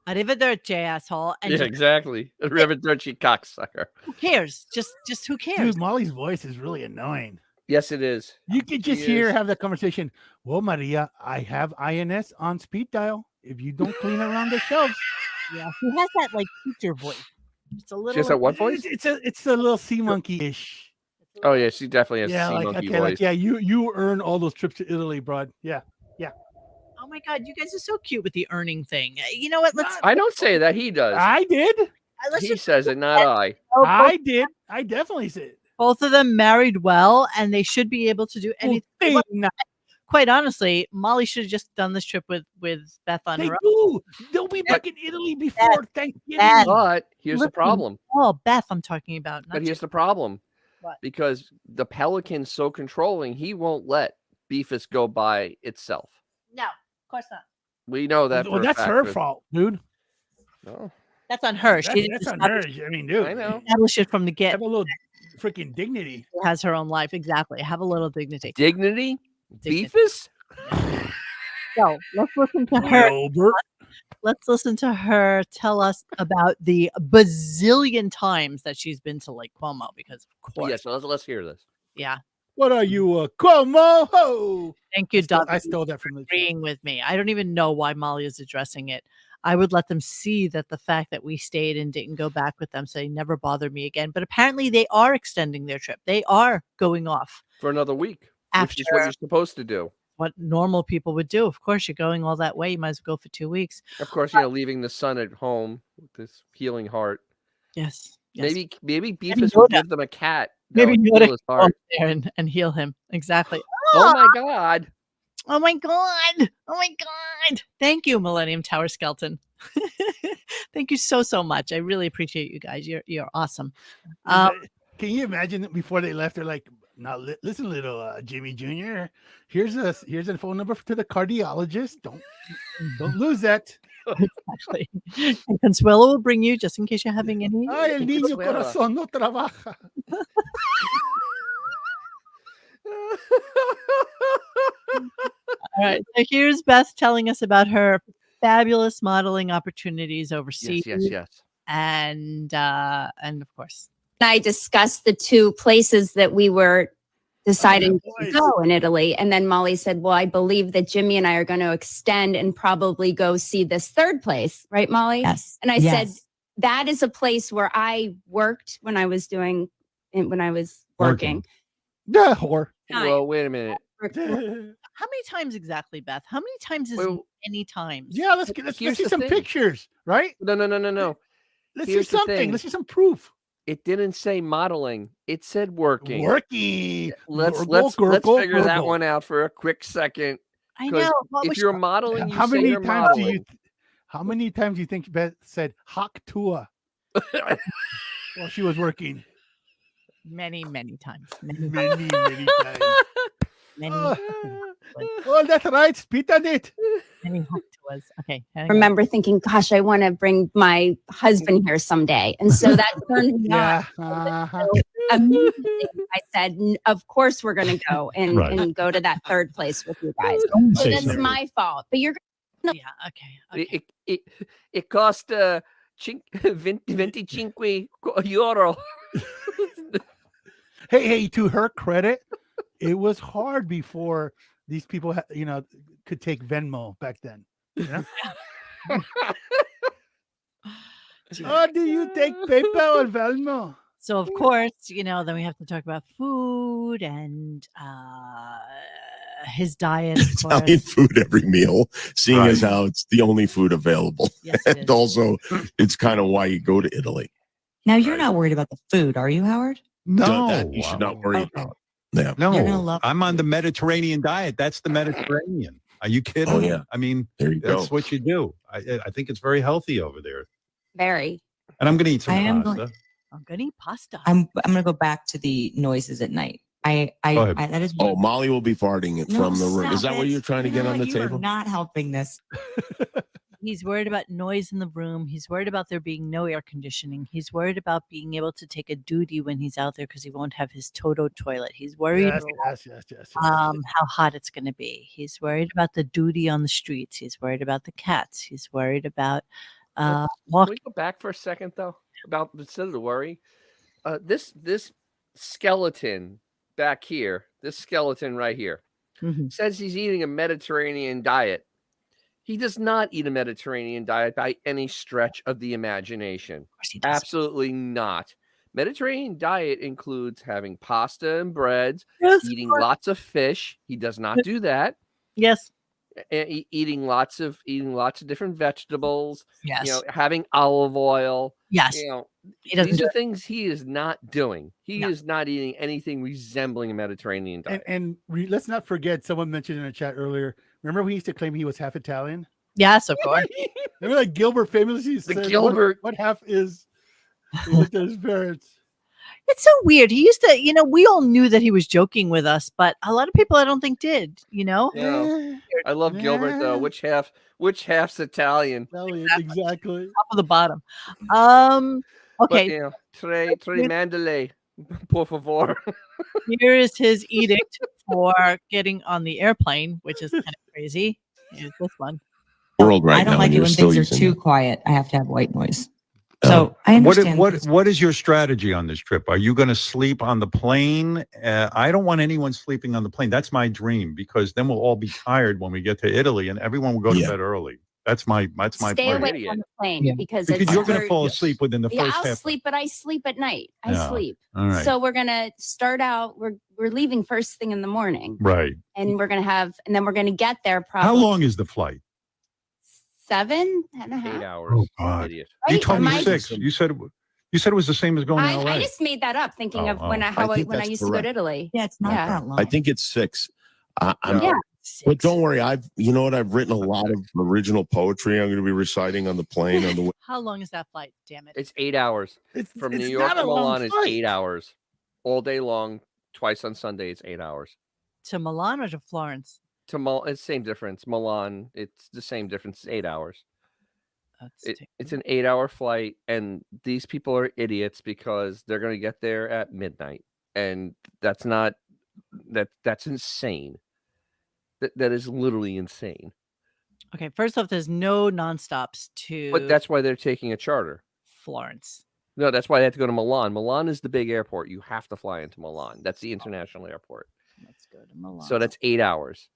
Arrivederci, asshole. And Yeah, exactly. Arrivederci, cocksucker. who cares? Just who cares? Dude, Molly's voice is really annoying. Yes, it is. You could just have that conversation. Well, Maria, I have INS on speed dial. If you don't clean around the shelves. Yeah, he has that like teacher voice. It's a little. She has that what voice? It's a little sea monkey-ish. Oh yeah, she definitely has Yeah, sea like monkey okay, voice. like yeah, you earn all those trips to Italy, broad. Yeah. Oh my God, you guys are so cute with the earning thing. You know what? Let's. I don't say that. He does. I did. He says it, not I. I did. I definitely said. Both of them married well, and they should be able to do anything. Quite honestly, Molly should have just done this trip with Beth on They her do. They'll be back in Italy before Thanksgiving. But here's the problem. Oh, Beth, I'm talking about. But here's the problem. What? Because the Pelican's so controlling, he won't let Beefus go by itself. No, of course not. We know that. Well, that's her fault, dude. No. That's on her. That's on her. I mean, dude. I know. Establish it from the get. Have a little freaking dignity. She has her own life. Exactly. Have a little dignity. Dignity? Beefus? So let's listen to her. Let's listen to her tell us about the bazillion times that she's been to Lake Como because, of course. Yes, let's hear this. Yeah. What are you, Cuomo? Ho! Thank you, Doug. I stole that from the agreeing with me. I don't even know why Molly is addressing it. I would let them see that the fact that we stayed and didn't go back with them, so they never bothered me again. But apparently, they are extending their trip. They are going off for another week, which is what after you're supposed to do. what normal people would do. Of course, you're going all that way. You might as well go for 2 weeks. Of course, leaving the son at home with this healing heart. Yes. Maybe Maybe Beefus would give them a cat. that Maybe would Yoda heal his can go heart. there and heal him. Exactly. Oh my God. Oh my God. Oh my God. Thank you, Millennium Tower Skeleton. Thank you so much. I really appreciate you guys. You're awesome. Can you imagine before they left? They're like, "Now listen, little Jimmy Jr. Here's a phone number to the cardiologist. Don't lose that." Exactly. And Consuelo will bring you just in case you're having any. Ay, el niño corazón no trabaja. All right. So here's Beth telling us about her fabulous modeling opportunities overseas. Yes. And of course, I discussed the 2 places that we were deciding to go in Italy. And then Molly said, well, I believe that Jimmy and I are going to extend and probably go see this 3rd place. Right, Molly? Yes. And I said, that is a place where I worked when I was working. Yeah, whore. Well, wait a minute. how many times exactly, Beth? How many times is many times? Yeah, let's see some pictures, right? No. Let's Here's see the something. thing. Let's see some proof. It didn't say modeling. It said working. Working. Let's Gurgle, figure that gurgle. one out for a quick second. I know. What If was you're she- modeling, you How say many you're times modeling. How many times do you think Beth said "hawk tua" while she was working? Many times. Many times. Many. Oh, that's right. Spit on it. Many was okay. I remember thinking, gosh, I want to bring my husband here someday. And so that turned me on. Uh-huh. So immediately I said, of course we're going to go and go to that 3rd place with you guys. So that's my fault. But you're Yeah. Okay. It cost 25 euro. Hey, to her credit, it was hard before these people, could take Venmo back then. You know? Oh, do you take PayPal or Venmo? So of course, then we have to talk about food and his diet. Of Italian course. food every meal, seeing as how it's the only food available. Yes, it And is. also, it's kind of why you go to Italy. Now you're not worried about the food, are you, Howard? So that you should not worry about. Yeah. No, You're gonna love I'm on the Mediterranean diet. That's the Mediterranean. Are you kidding? Oh, yeah. I mean, There you that's go. what you do. I think it's very healthy over there. very. And I'm going to eat some I am pasta. going- I'm gonna eat pasta. I'm gonna go back to the noises at night. Go ahead. That is Oh, Molly will be farting it No, from the room. Is stop that what it. you're trying to get No, on the you are table? not helping this. He's worried about noise in the room. He's worried about there being no air conditioning. He's worried about being able to take a duty when he's out there because he won't have his Toto toilet. He's worried Yes. how hot it's going to be. He's worried about the duty on the streets. He's worried about the cats. He's worried about Can walking. we go back for a second though? About instead of the worry, this skeleton back here, this skeleton right here, says he's eating a Mediterranean diet. He does not eat a Mediterranean diet by any stretch of the imagination. Absolutely not. Mediterranean diet includes having pasta and breads, Yes, eating of course. lots of fish. He does not do that. Yes. Eating lots of different vegetables. Yes. Having olive oil. Yes. He doesn't These do are it. things he is not doing. He No. is not eating anything resembling a Mediterranean diet. And let's not forget, someone mentioned in the chat earlier. Remember, we used to claim he was half Italian. Yes, of course. Remember, like Gilbert famously said, Gilbert. What half is? He looked at his parents. It's so weird. He used to, we all knew that he was joking with us, but a lot of people I don't think did, Yeah. I love Gilbert though. Which half's Italian? Italian, exactly. Top of the bottom. Okay. But, tre mandale, por favor. Here is his edict for getting on the airplane, which is kind of crazy. Here's this one. World right I don't now, like and it you're when still things are using too it. quiet. I have to have white noise. So I What understand. what is your strategy on this trip? Are you going to sleep on the plane? I don't want anyone sleeping on the plane. That's my dream, because then we'll all be tired when we get to Italy, and everyone will go to bed early. That's my Stay plan. away from the plane because You're going to we're- fall asleep within the Yeah, first I'll half. sleep, but I sleep at night. I Yeah. sleep. All right. So we're gonna start out. We're leaving first thing in the morning, Right. and we're gonna get there probably. How long is the flight? 7.5. 8 hours. Oh God! Idiot. You Right? told Am me I- 6. You said it was the same as going to LA. I just made that up thinking of Oh, when oh. I think when I that's used to go correct. to Italy. Yeah, it's not Yeah. that long. I think it's 6. I'm, No. But don't worry, you know what? I've written a lot of original poetry. I'm going to be reciting on the plane on the way. How long is that flight? Damn it! It's 8 hours. From New York not to a long Milan is flight. 8 hours. All day long, twice on Sunday, it's 8 hours. To Milan or to Florence? To it's same difference. Milan, it's the same difference. It's 8 hours. It's an 8-hour flight, and these people are idiots because they're going to get there at midnight, and that's insane. That is literally insane. Okay, first off, there's no nonstops to But that's why they're taking a charter. Florence. No, that's why they have to go to Milan. Milan is the big airport. You have to fly into Milan. That's the international airport. Let's go to Milan. So that's 8 hours.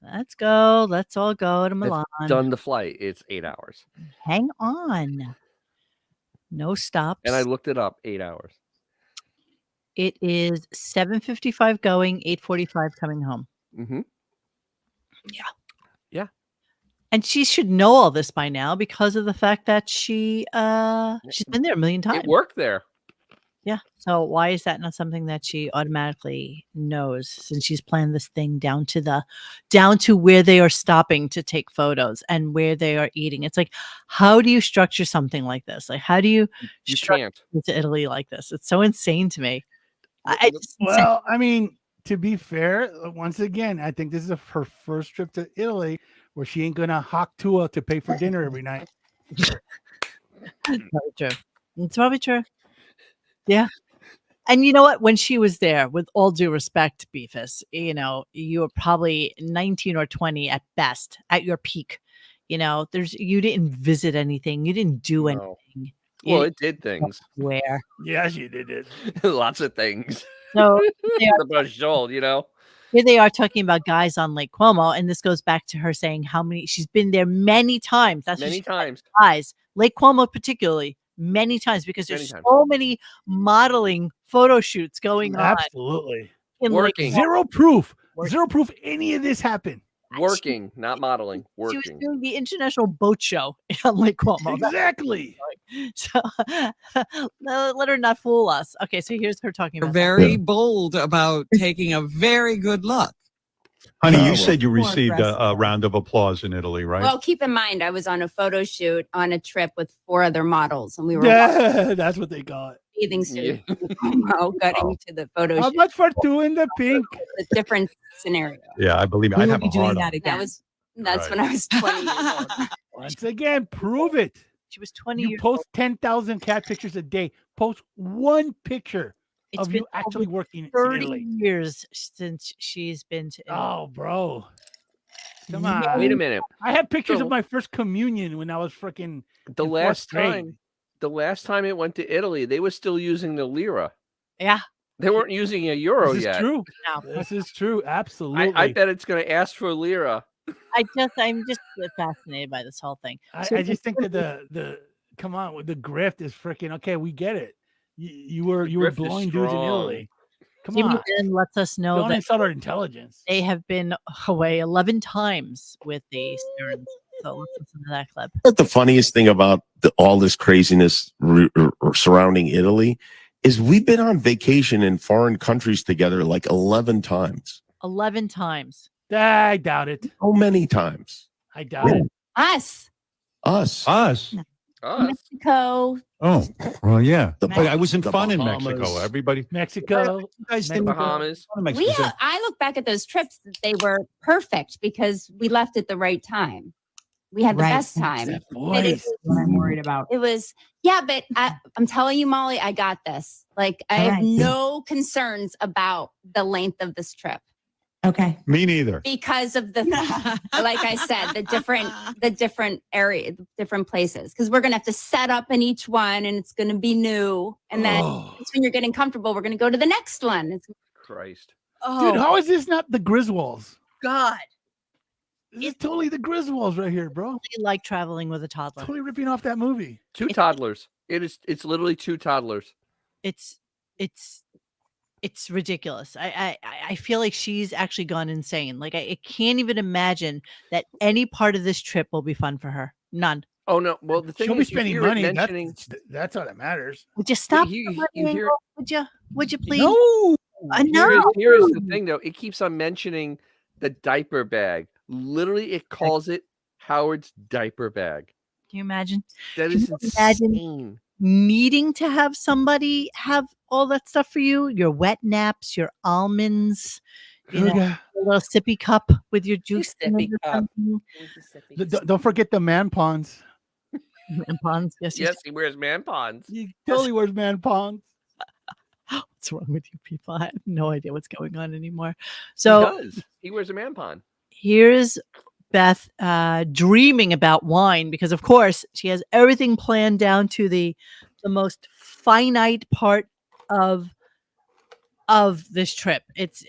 Let's go. Let's all go to They've Milan. done the flight. It's 8 hours. Hang on. No stops. And I looked it up. 8 hours. It is 7:55 going, 8:45 coming home. Mm-hmm. Yeah. Yeah. And she should know all this by now because of the fact that she's been there a million times. It worked there. Yeah. So why is that not something that she automatically knows, since she's planned this thing down to where they are stopping to take photos and where they are eating? It's like, how do you structure something like this? Like, how do you structure can't. to Italy like this? It's so insane to me. Well, I mean, to be fair, once again, I think this is her first trip to Italy where she ain't gonna hawk Tua to pay for dinner every night. Probably true. It's probably true. Yeah. And you know what? When she was there, with all due respect, Beefus, you were probably 19 or 20 at best at your peak. You didn't visit anything. You didn't do anything. Well, it did things. Where? Yeah, she did it. Lots of things. So The Bajol, here they are talking about guys on Lake Como, and this goes back to her saying she's been there many times. That's Many what she said. times. Guys, Lake Como particularly, many times, because there's so many modeling photo shoots going on. Absolutely. in Lake Working. Como. Zero proof. Zero proof any of this happened. Working, not modeling. She was Working. doing the international boat show on Lake Como. Exactly. So let her not fool us. Okay, so here's her talking about Very bold about taking a very good look. Honey, you said you received a round of applause in Italy, right? Well, keep in mind, I was on a photo shoot on a trip with 4 other models, and we were Yeah, that's what they got. bathing suits, getting to the photo How shoot. much for 2 in the pink? A different scenario. Yeah, I believe We I'd will have be a doing hard that on. again. That's Right. when I was 20 years old. Once again, prove it. She was 20 You years post 10,000 cat pictures a day. Post one picture It's of been you actually over working in 30 Italy. years since she's been to Italy. Oh, bro. Come on. Wait a minute. I have pictures So- of my first communion when I was freaking The in last fourth grade. time it went to Italy, they were still using the lira. Yeah. They weren't using a euro This is yet. true. No. This is true. Absolutely. I bet it's going to ask for lira. I'm just fascinated by this whole thing. I just think that the come on, the grift is freaking okay. We get it. You were grift is blowing dudes in strong. Italy. Come Jimmy on. then lets us know Don't that insult our intelligence. they have been away 11 times with the Sterns. So let's listen to that clip. But the funniest thing about all this craziness surrounding Italy is we've been on vacation in foreign countries together like 11 times. 11 times. I doubt it. How many times? I doubt it. Us, Us. Us. Mexico. Oh, well, yeah. The But I wasn't the fun in Bahamas. Mexico. Everybody. Mexico. You guys Mexico. didn't go Bahamas. to Mexico. I look back at those trips; they were perfect because we left at the right time. We had the Right. best time. That And it, voice. What I'm worried about. it was, yeah, but I'm telling you, Molly, I got this. Like, I have Right. no concerns about the length of this trip. Okay. Me neither. because of the, like I said, the different area, different places. Because we're gonna have to set up in each one, and it's gonna be new. And then it's when you're getting comfortable, we're gonna go to the next one. It's, Christ. Dude, how is this not the Griswolds? God. This is totally the Griswolds right here, bro. I like traveling with a toddler. Totally ripping off that movie. Two toddlers. It's literally two toddlers. It's ridiculous. I feel like she's actually gone insane. Like I can't even imagine that any part of this trip will be fun for her. None. Oh no. Well, the thing She'll be is, you spending hear it money. mentioning. That's all that matters. Would you stop? You the money hear angle? Would you? Would you please? No. No. Here is the thing, though. It keeps on mentioning the diaper bag. Literally, it calls it Howard's diaper bag. Can you imagine? That Can is you imagine insane. needing to have somebody have all that stuff for you? Your wet naps, your almonds, you know, Yeah. a little sippy cup with your juice. in sippy it or cup. something. Don't forget the man pawns. Man ponds. Yes, Yes, he wears man ponds. He totally wears man pawns. What's wrong with you people? I have no idea what's going on anymore. He So does. He wears a man pond. here's Beth dreaming about wine because, of course, she has everything planned down to the most finite part of this trip. It's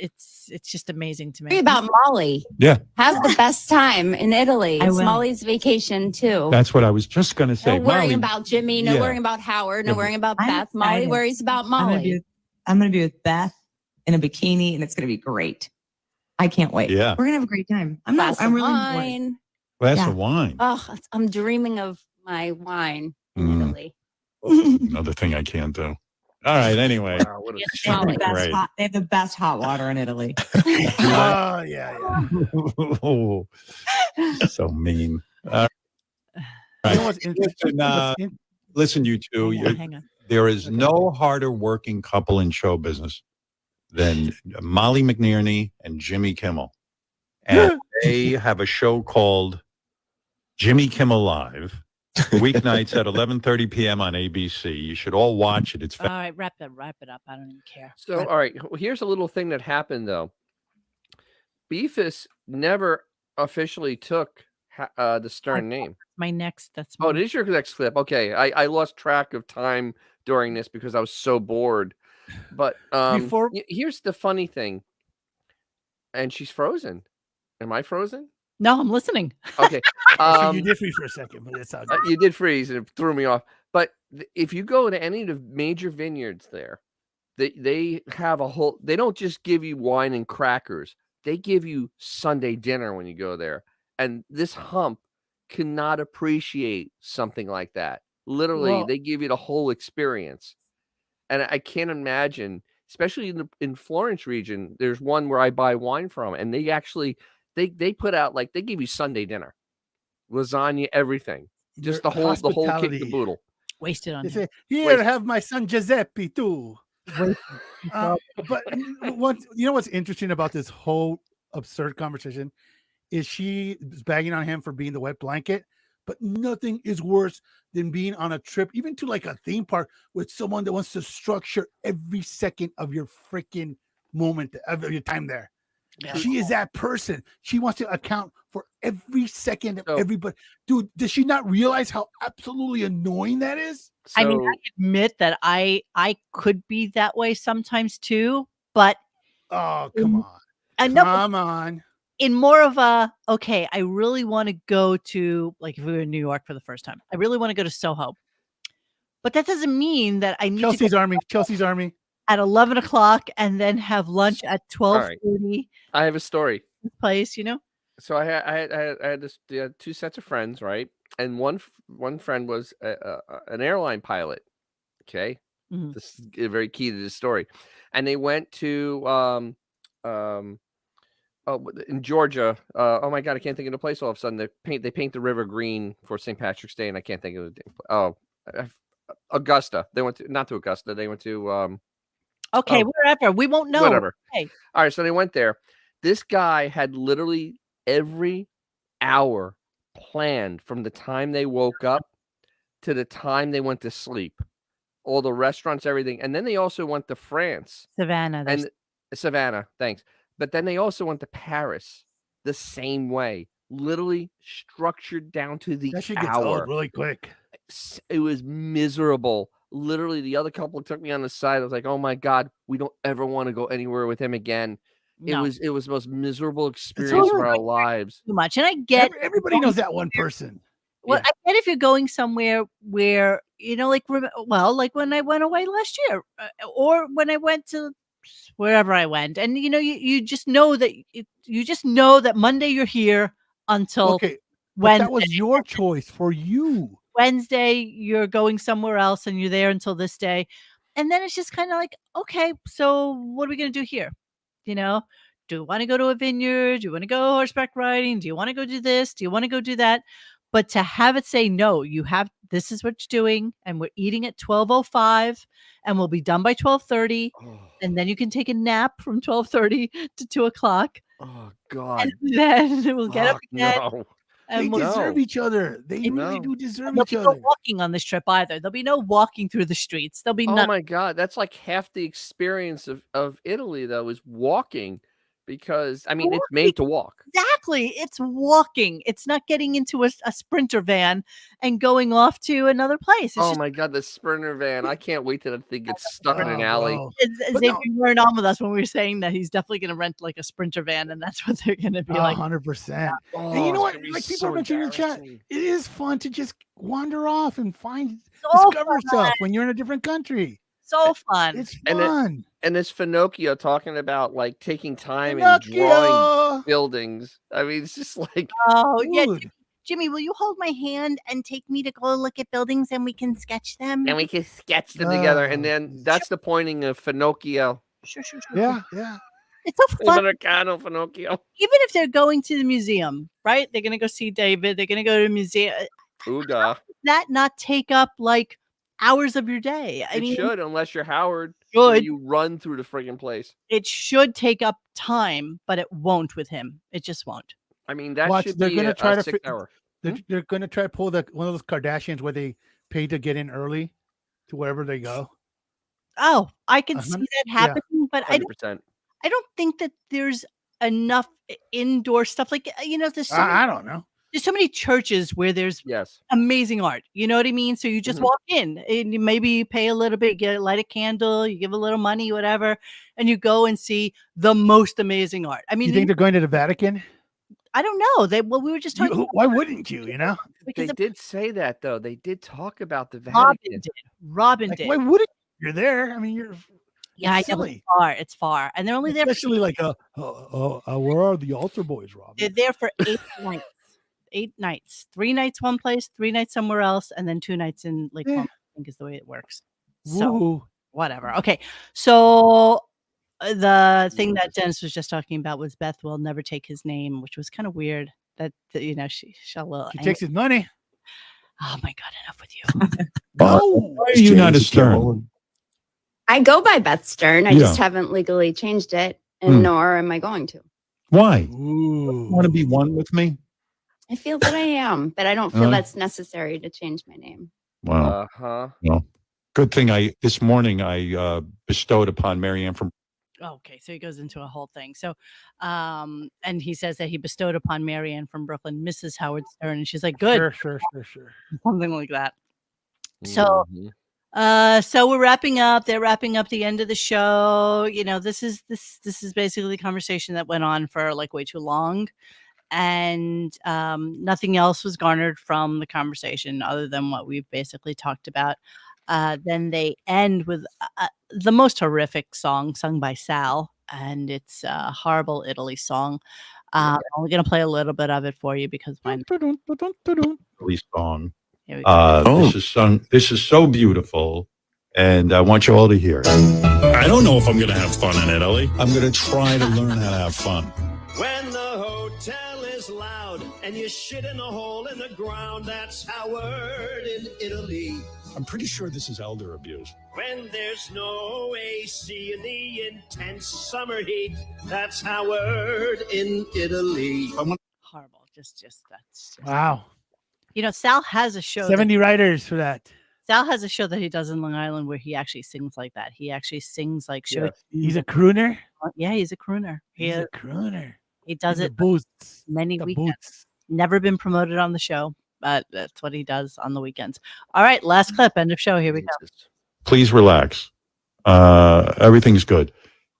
just amazing to me. Worry about Molly. Yeah. Have the best time in Italy. I It's will. Molly's vacation too. That's what I was just going to say. No worrying Molly, about Jimmy. No yeah. worrying about Howard. No Yeah. worrying about I'm Beth. Molly excited. worries about I'm gonna Molly. be with Beth in a bikini, and it's gonna be great. I can't wait. Yeah. We're gonna have a great time. I'm Glass really of enjoying it. wine. glass Yeah. of wine. Oh, I'm dreaming of my wine in Mm. Italy. Another thing I can't do. All right. Anyway. Wow, what a They have, the Molly. best Great. they have the best hot water in Italy. Oh yeah. Oh, so mean. All You right. know what's interesting? Listen, you two. Hang on. There is no harder working couple in show business than Molly McNerney and Jimmy Kimmel. And they have a show called Jimmy Kimmel Live, weeknights at 11:30 p.m. on ABC. You should all watch it. It's All right, wrap it up. I don't even care. So, all right. Well, here's a little thing that happened, though. Beefus never officially took the Stern name. My next. That's Oh, it is your next clip. Okay. I lost track of time during this because I was so bored. But here's the funny thing. And she's frozen. Am I frozen? No, I'm listening. Okay. You did freeze for a second, but that's how You did freeze and it threw me off. But if you go to any of the major vineyards there, they have a whole. They don't just give you wine and crackers. They give you Sunday dinner when you go there. And this hump cannot appreciate something like that. Literally, Well- they give you the whole experience. And I can't imagine, especially in Florence region, there's one where I buy wine from, and they actually they put out like they give you Sunday dinner, lasagna, everything, just the whole kit and hospitality. caboodle. Wasted on They him. say, here, have my son Giuseppe too. But you know what's interesting about this whole absurd conversation is she is bagging on him for being the wet blanket, but nothing is worse than being on a trip, even to like a theme park, with someone that wants to structure every second of your freaking moment of your time there. Yeah. She is that person. She wants to account for every second of everybody. Dude, does she not realize how absolutely annoying that is? I mean, I admit that I could be that way sometimes too, but oh, come on. I know, Come on. in more of a, okay, I really want to go to, like if we were in New York for the first time, I really want to go to Soho. But that doesn't mean that I need Chelsea's to go Army at 11 o'clock and then have lunch at 12:30. I have a story. Place, you know? So I had this two sets of friends, right? And one friend was an airline pilot. Okay, Mhm. this is very key to this story. And they went to in Georgia. Oh my God, I can't think of the place all of a sudden. They paint the river green for St. Patrick's Day, and I can't think of the Augusta. They went to, not to Augusta. They went to Okay, wherever. We won't know. whatever. Okay. All right, so they went there. This guy had literally every hour planned from the time they woke up to the time they went to sleep. All the restaurants, everything. And then they also went to France. Savannah. And Savannah, thanks. But then they also went to Paris the same way, literally structured down to the That shit gets hour. old really quick. It was miserable. Literally, the other couple took me on the side. I was like, "Oh my god, we don't ever want to go anywhere with him again." It No. was the most miserable experience of our lives. Too much. And I get Everybody knows that one person. Well, Yeah. I get if you're going somewhere where, like when I went away last year, or when I went to wherever I went, and you just know that Monday you're here until Okay, but Wednesday. that was your choice for you. Wednesday you're going somewhere else, and you're there until this day, and then it's just kind of like, okay, so what are we gonna do here? Do you want to go to a vineyard? Do you want to go horseback riding? Do you want to go do this? Do you want to go do that? But to have it say, no, this is what you're doing, and we're eating at 12:05, and we'll be done by 12:30, and then you can take a nap from 12:30 to 2:00. Oh God! And then we'll get up again. No. They And we'll deserve each other. They It- really No. do deserve There'll each be other. no walking on this trip either. There'll be no walking through the streets. There'll be Oh none. my God, that's like half the experience of Italy, though, is walking, because I mean it's made to walk. Exactly. It's walking. It's not getting into a sprinter van and going off to another place. It's Oh just my God, the sprinter van! I can't wait till that thing gets stuck in an Oh, alley. bro. Xavier weren't on with us when we were saying that he's definitely going to rent like a sprinter van, and that's what they're going to be like. 100%. Oh, And you know it's what? gonna be Like people so are mentioning in the chat, embarrassing. it is fun to just wander off and So discover fun. stuff when you're in a different country. So fun. It's And it- fun. And this Finocchio talking about like taking time and drawing Pinocchio! buildings. I mean, it's just like Oh, yeah. Dude. Jimmy, will you hold my hand and take me to go look at buildings and we can sketch them? and we can sketch them together, and Oh, then that's the pointing of Finocchio. Sure. Yeah, yeah. It's so fun. Americano Finocchio. Even if they're going to the museum, right? They're going to go see David. They're going to go to a museum. Ooga. That not take up like hours of your day. I It mean, should, unless you're Howard. Where should. you run through the friggin' place. It should take up time, but it won't with him. It just won't. I mean, that Watch, should they're be gonna a, try a to 6 fi- hour. They're going to try to pull one of those Kardashians where they pay to get in early to wherever they go. Oh, I can 100 see that happening, but I 100%. don't think that there's enough indoor stuff. Like, I don't know. there's so many churches where there's Yes. amazing art. You know what I mean? So you just Mhm. walk in and maybe you pay a little bit, light a candle, you give a little money, whatever, and you go and see the most amazing art. I mean, You think they're going to the Vatican? I don't know. We were just talking Why wouldn't you? You know, because They did say that, though. They did talk about the Robin Vatican. did. Robin like, did. why wouldn't you? You're there? I mean, you're Yeah, I know. silly. It's far. And they're only there Especially like, where are the altar boys, Robin? they're there for 8 nights. 8 nights. 3 nights one place, 3 nights somewhere else, and then 2 nights in Lake Yeah. Como, I think is the way it works. So Woo. whatever. Okay. So the thing that Dennis was just talking about was Beth will never take his name, which was kind of weird. That she'll little She angry. takes his money. Oh my god, enough with you. No. Why are you not a Stern? I go by Beth Stern. I Yeah. just haven't legally changed it, and nor am I going to. Why? Ooh. Want to be one with me? I feel that I am, but I don't feel Uh. that's necessary to change my name. Wow. Uh-huh. Good thing this morning I bestowed upon Marianne from. Okay, so he goes into a whole thing. So and he says that he bestowed upon Marianne from Brooklyn, Mrs. Howard Stern, and she's like, good, Sure. something like that. So Mhm. so we're wrapping up. They're wrapping up the end of the show. This is basically the conversation that went on for like way too long. And nothing else was garnered from the conversation other than what we've basically talked about. Then they end with the most horrific song sung by Sal, and it's a horrible Italy song. I'm only going to play a little bit of it for you because why not? Italy song. Here we go. This is so beautiful, and I want you all to hear it. I don't know if I'm going to have fun in Italy. I'm going to try to learn how to have fun. When the hotel is loud and you shit in a hole in the ground, that's Howard in Italy. I'm pretty sure this is elder abuse. When there's no AC in the intense summer heat, that's Howard in Italy. Horrible. Just that's Wow. Sal has a show. 70 writers for that. Sal has a show that he does in Long Island where he actually sings like that. He actually sings like show. Yes. He's a crooner. Yeah, he's a crooner. He's a crooner. He does In it the boots. many The weekends. boots. Never been promoted on the show, but that's what he does on the weekends. All right, last clip. End of show. Here we go. Please relax. Everything's good.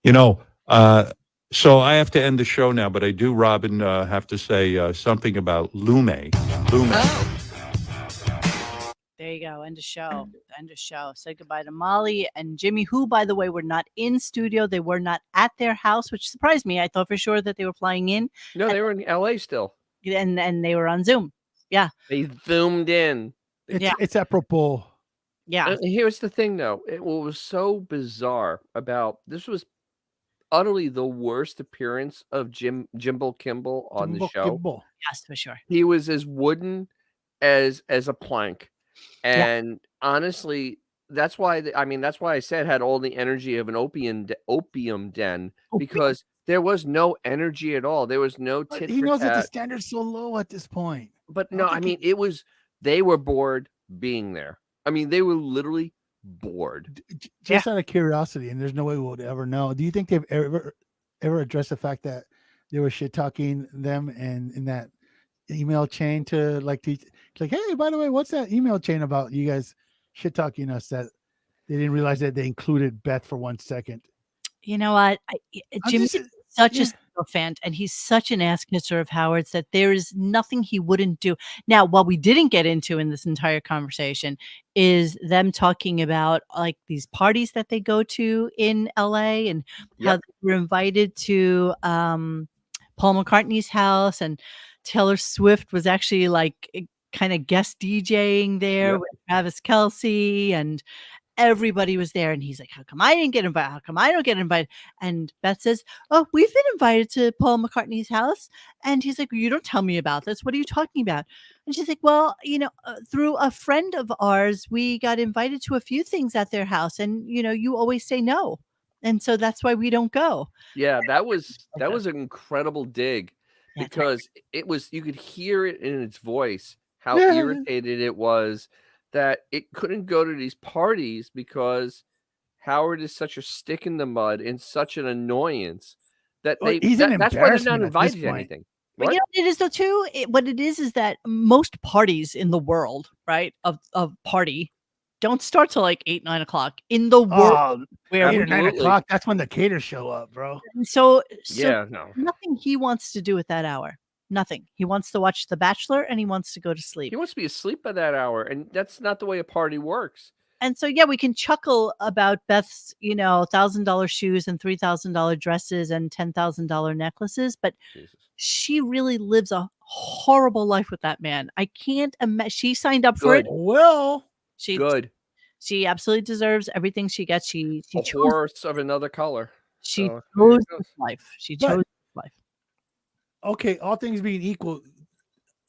So I have to end the show now, but I do, Robin, have to say something about Lume. There you go. End of show. End of show. Say goodbye to Molly and Jimmy, who, by the way, were not in studio. They were not at their house, which surprised me. I thought for sure that they were flying in. No, they were in LA still. And they were on Zoom. Yeah. They zoomed in. It's apropos. Yeah. Here's the thing, though. What was so bizarre about this was utterly the worst appearance of Jimbo Kimmel on the show. Kimmel. Yes, for sure. He was as wooden as a plank, and honestly, that's why. That's why I said had all the energy of an opium den because there was no energy at all. There was no But tit he for knows that the tat. standard's so low at this point. But no, it was they were bored being there. They were literally bored. Just out of curiosity, and there's no way we'll ever know. Do you think they've ever addressed the fact that they were shit talking them and in that email chain to teach, hey, by the way, what's that email chain about? You guys shit talking us that they didn't realize that they included Beth for 1 second. You know what? Jimmy's such a sycophant, and he's such an ass kisser of Howard's that there is nothing he wouldn't do. Now, what we didn't get into in this entire conversation is them talking about these parties that they go to in LA and how they were invited to Paul McCartney's house, and Taylor Swift was actually kind of guest DJing there with Travis Kelce, and everybody was there. And he's like, how come I didn't get invited? How come I don't get invited? And Beth says, oh, we've been invited to Paul McCartney's house. And he's like, well, you don't tell me about this. What are you talking about? And she's like, well, through a friend of ours, we got invited to a few things at their house. And, you always say no. And so that's why we don't go. Yeah, that was an incredible dig because it was, you could hear it in its voice, how irritated it was that it couldn't go to these parties because Howard is such a stick in the mud and such an annoyance that that's why they're not invited to anything. But you know what it is though too? What it is that most parties in the world, right, of party don't start till 8, 9 o'clock in the world. Where 8 or 9 o'clock, that's when the caterers show up, bro. So no. Nothing he wants to do at that hour. Nothing. He wants to watch The Bachelor and he wants to go to sleep. He wants to be asleep by that hour, and that's not the way a party works. And so, we can chuckle about Beth's, $1,000 shoes and $3,000 dresses and $10,000 necklaces, but she really lives a horrible life with that man. I can't imagine. She signed up for it. Well, she absolutely deserves everything she gets. She a chose horse of another color. She chose this life. She chose this life. Okay, all things being equal,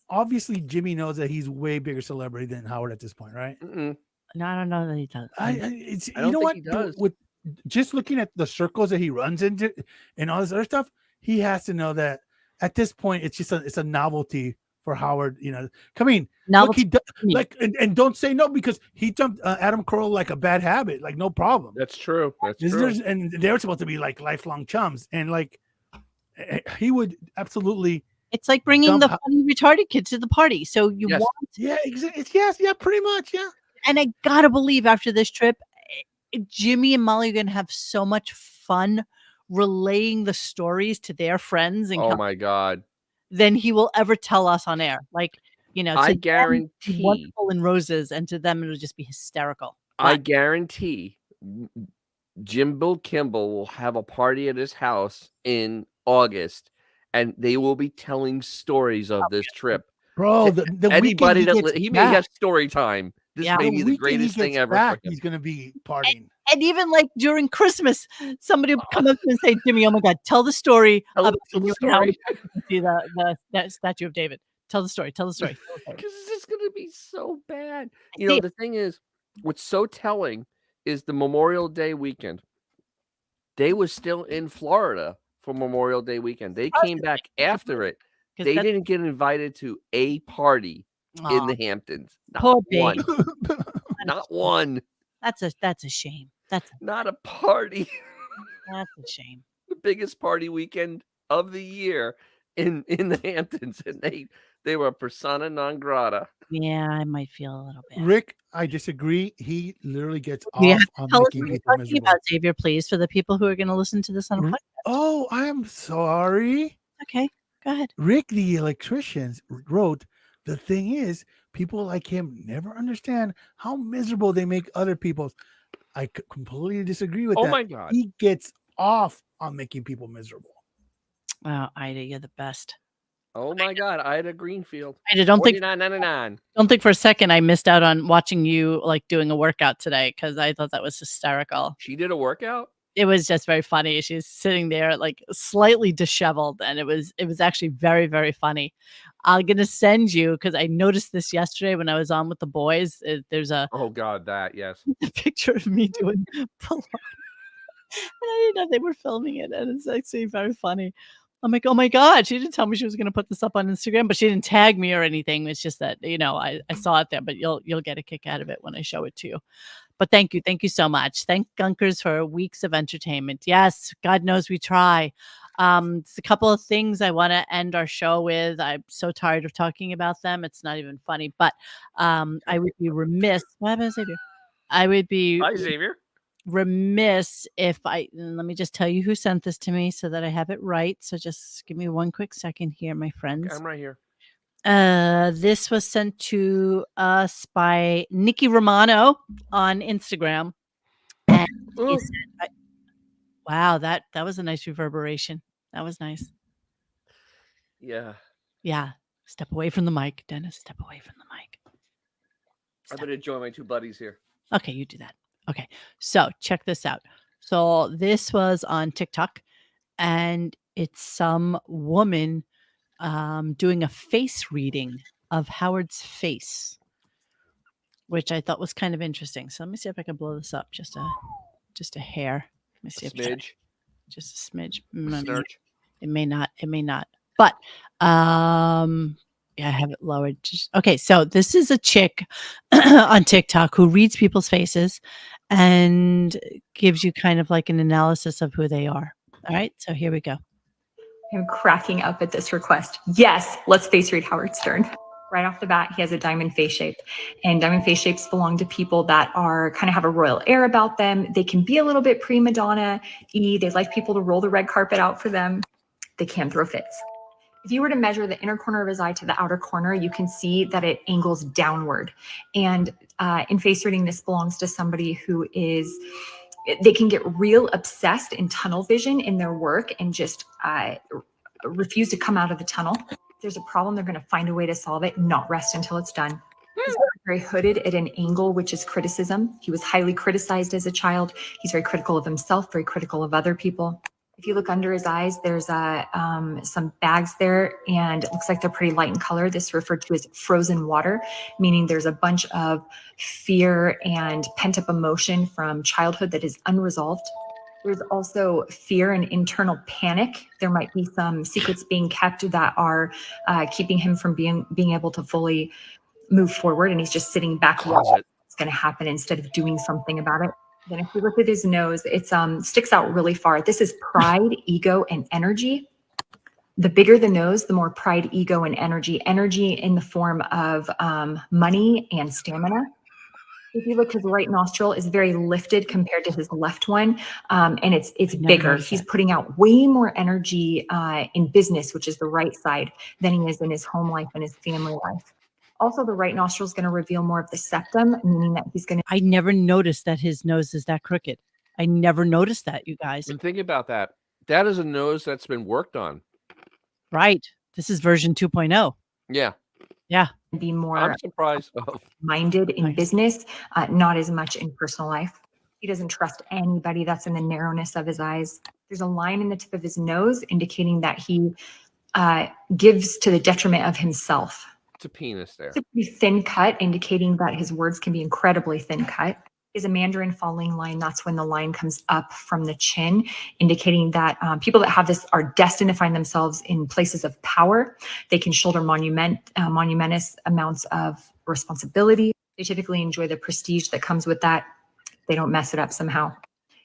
obviously Jimmy knows that he's way bigger celebrity than Howard at this point, right? Mm-mm. No, I don't know that he does. I don't think he does. With just looking at the circles that he runs into and all this other stuff, he has to know that at this point it's just it's a novelty for Howard. Come in, look, and don't say no because he jumped Adam Carolla like a bad habit, no problem. That's true. That's true. And they're supposed to be lifelong chums, and he would absolutely. It's like bringing the funny retarded kid to the party. So you want, pretty much, yeah. And I gotta believe after this trip, Jimmy and Molly are gonna have so much fun relaying the stories to their friends. And oh my god, than he will ever tell us on air. I guarantee Wonderful in Roses, and to them it'll just be hysterical. I guarantee Jimbo Kimmel will have a party at his house in August, and they will be telling stories of this trip. Bro, the anybody that he may have story time. This may be the greatest thing ever for him. He's gonna be partying. And even during Christmas, somebody will come up and say, Jimmy, oh my God, tell the story about see the statue of David. Tell the story. Tell the story. Because it's just gonna be so bad. The thing is, what's so telling is the Memorial Day weekend. They were still in Florida for Memorial Day weekend. They came back after it. They didn't get invited to a party in the Hamptons. Not Poor one. baby. Not one. That's a shame. Not a party. That's a shame. The biggest party weekend of the year in the Hamptons, and they were persona non grata. Yeah, I might feel a little bad. Rick, I disagree. He literally gets You off have to on tell us making what you're people talking miserable. about, Xavier, please, for the people who are going to listen to this on a podcast. Oh, I am sorry. Okay, go ahead. Rick, the electrician, wrote, the thing is, people like him never understand how miserable they make other people. I completely disagree with Oh that. my God. He gets off on making people miserable. Oh, Ida, you're the best. Oh my God, Ida Greenfield. Ida, don't think $49.99. Don't think for a second I missed out on watching you like doing a workout today because I thought that was hysterical. She did a workout? It was just very funny. She's sitting there like slightly disheveled, and it was actually very, very funny. I'm gonna send you because I noticed this yesterday when I was on with the boys. There's a Oh God, that yes. picture of me doing pull-ups. And I didn't know they were filming it, and it's actually very funny. I'm like, oh my God, she didn't tell me she was going to put this up on Instagram, but she didn't tag me or anything. It's just that, I saw it there, but you'll get a kick out of it when I show it to you. But thank you so much. Thank Gunkers for weeks of entertainment. Yes, God knows we try. It's a couple of things I want to end our show with. I'm so tired of talking about them. It's not even funny, but I would be remiss. What happened, Xavier? I would be. Hi, Xavier. Remiss if let me just tell you who sent this to me so that I have it right. So just give me one quick second here, my friends. I'm right here. This was sent to us by Nikki Romano on Instagram. And he said, wow, that was a nice reverberation. That was nice. Yeah. Yeah. Step away from the mic, Dennis. Step away from the mic. I'm going to join my two buddies here. Okay, you do that. Okay, so check this out. So this was on TikTok, and it's some woman doing a face reading of Howard's face, which I thought was kind of interesting. So let me see if I can blow this up just a hair. Let me see if Smidge. Just a smidge. It may not. But yeah, I have it lowered. Okay, so this is a chick on TikTok who reads people's faces and gives you kind of like an analysis of who they are. All right, so here we go. I'm cracking up at this request. Yes, let's face read Howard Stern. Right off the bat, he has a diamond face shape, and diamond face shapes belong to people that are kind of have a royal air about them. They can be a little bit prima donna-y. They like people to roll the red carpet out for them. They can throw fits. If you were to measure the inner corner of his eye to the outer corner, you can see that it angles downward. And in face reading, this belongs to somebody who they can get real obsessed in tunnel vision in their work and just refuse to come out of the tunnel. If there's a problem, they're going to find a way to solve it, not rest until it's done. He's very hooded at an angle, which is criticism. He was highly criticized as a child. He's very critical of himself, very critical of other people. If you look under his eyes, there's some bags there, and it looks like they're pretty light in color. This is referred to as frozen water, meaning there's a bunch of fear and pent-up emotion from childhood that is unresolved. There's also fear and internal panic. There might be some secrets being kept that are keeping him from being able to fully move forward, and he's just sitting back watching what's going to happen instead of doing something about it. Then if we look at his nose, it sticks out really far. This is pride, ego, and energy. The bigger the nose, the more pride, ego, and energy. Energy in the form of money and stamina. If you look, his right nostril is very lifted compared to his left one, and it's bigger. He's putting out way more energy in business, which is the right side, than he is in his home life and his family life. Also, the right nostril is going to reveal more of the septum, meaning that he's going to... I never noticed that his nose is that crooked. I never noticed that, you guys. And think about that. That is a nose that's been worked on. Right. This is version 2.0. Yeah. Yeah. Be more I'm surprised. minded in business, not as much in personal life. He doesn't trust anybody. That's in the narrowness of his eyes. There's a line in the tip of his nose indicating that he gives to the detriment of himself. It's a penis there. It's a pretty thin cut, indicating that his words can be incredibly thin cut. Is a Mandarin falling line. That's when the line comes up from the chin, indicating that people that have this are destined to find themselves in places of power. They can shoulder monumentous amounts of responsibility. They typically enjoy the prestige that comes with that. They don't mess it up somehow.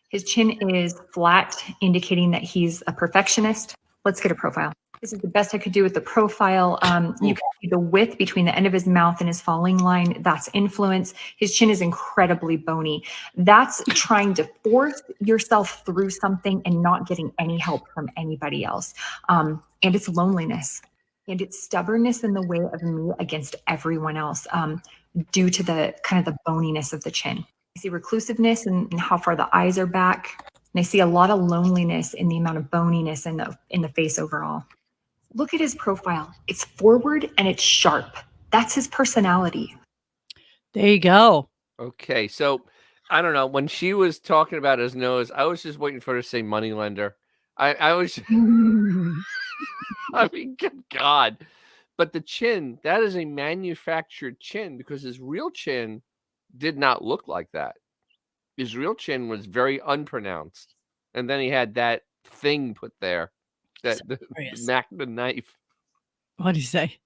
His chin is flat, indicating that he's a perfectionist. Let's get a profile. This is the best I could do with the profile. You can see the width between the end of his mouth and his falling line. That's influence. His chin is incredibly bony. That's trying to force yourself through something and not getting any help from anybody else. And it's loneliness. And it's stubbornness in the way of me against everyone else, due to the kind of the boniness of the chin. I see reclusiveness and how far the eyes are back. And I see a lot of loneliness in the amount of boniness in the face overall. Look at his profile. It's forward and it's sharp. That's his personality. There you go. Okay, so I don't know. When she was talking about his nose, I was just waiting for her to say moneylender. I was, I mean, good God. But the chin, that is a manufactured chin because his real chin did not look like that. His real chin was very unpronounced. And then he had that thing put there. That the Mac the knife. What do you say?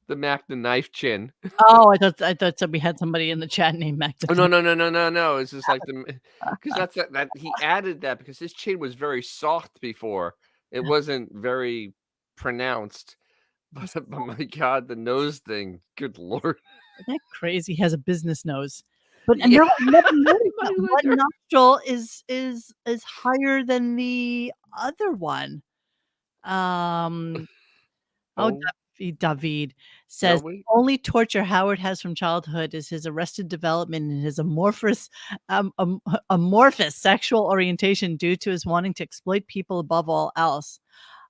The Mac the knife chin. Oh, I thought we had somebody in the chat named Mac. Oh, no. It's just like because that's that he added that because his chin was very soft before. It wasn't very pronounced. But my God, the nose thing. Good Lord. Isn't that crazy? He has a business nose. But no, one nostril is higher than the other one. David says the only torture Howard has from childhood is his arrested development and his amorphous sexual orientation due to his wanting to exploit people above all else.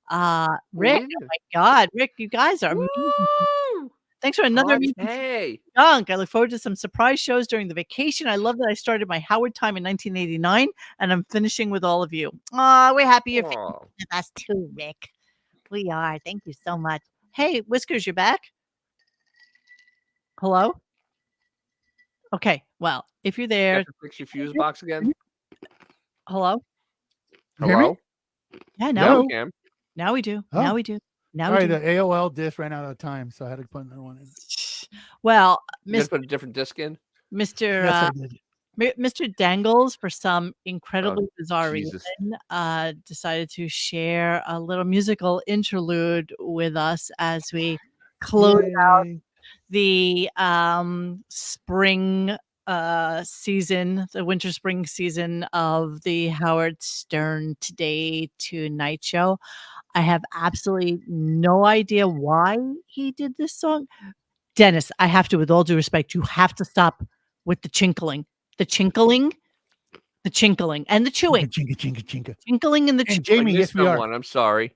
Rick, oh my God, Rick, you guys are amazing. Thanks for another Junk. I look forward to some surprise shows during the vacation. I love that I started my Howard time in 1989, and I'm finishing with all of you. We're happy you're finishing with us too, Rick. We are. Thank you so much. Hey, Whiskers, you're back? Hello? Okay, well, if you're there. You have to fix your fuse box again? Hello? Hello? Yeah, no. Now we do. Oh. Now we do. Now Sorry, we do. the AOL disc ran out of time, so I had to put another one in. Well, You guys put a different disc in? Mr. Yes, I did. Mr. Dangles, for some incredibly bizarre Jesus. reason, decided to share a little musical interlude with us as we close out the spring season, the winter spring season of the Howard Stern Today Tonight show. I have absolutely no idea why he did this song. Dennis, I have to, with all due respect, you have to stop with the chinkling. The chinkling, and the chewing. Chinka. Chinkling and the chewing. Jamie, yes, we are. I'm sorry.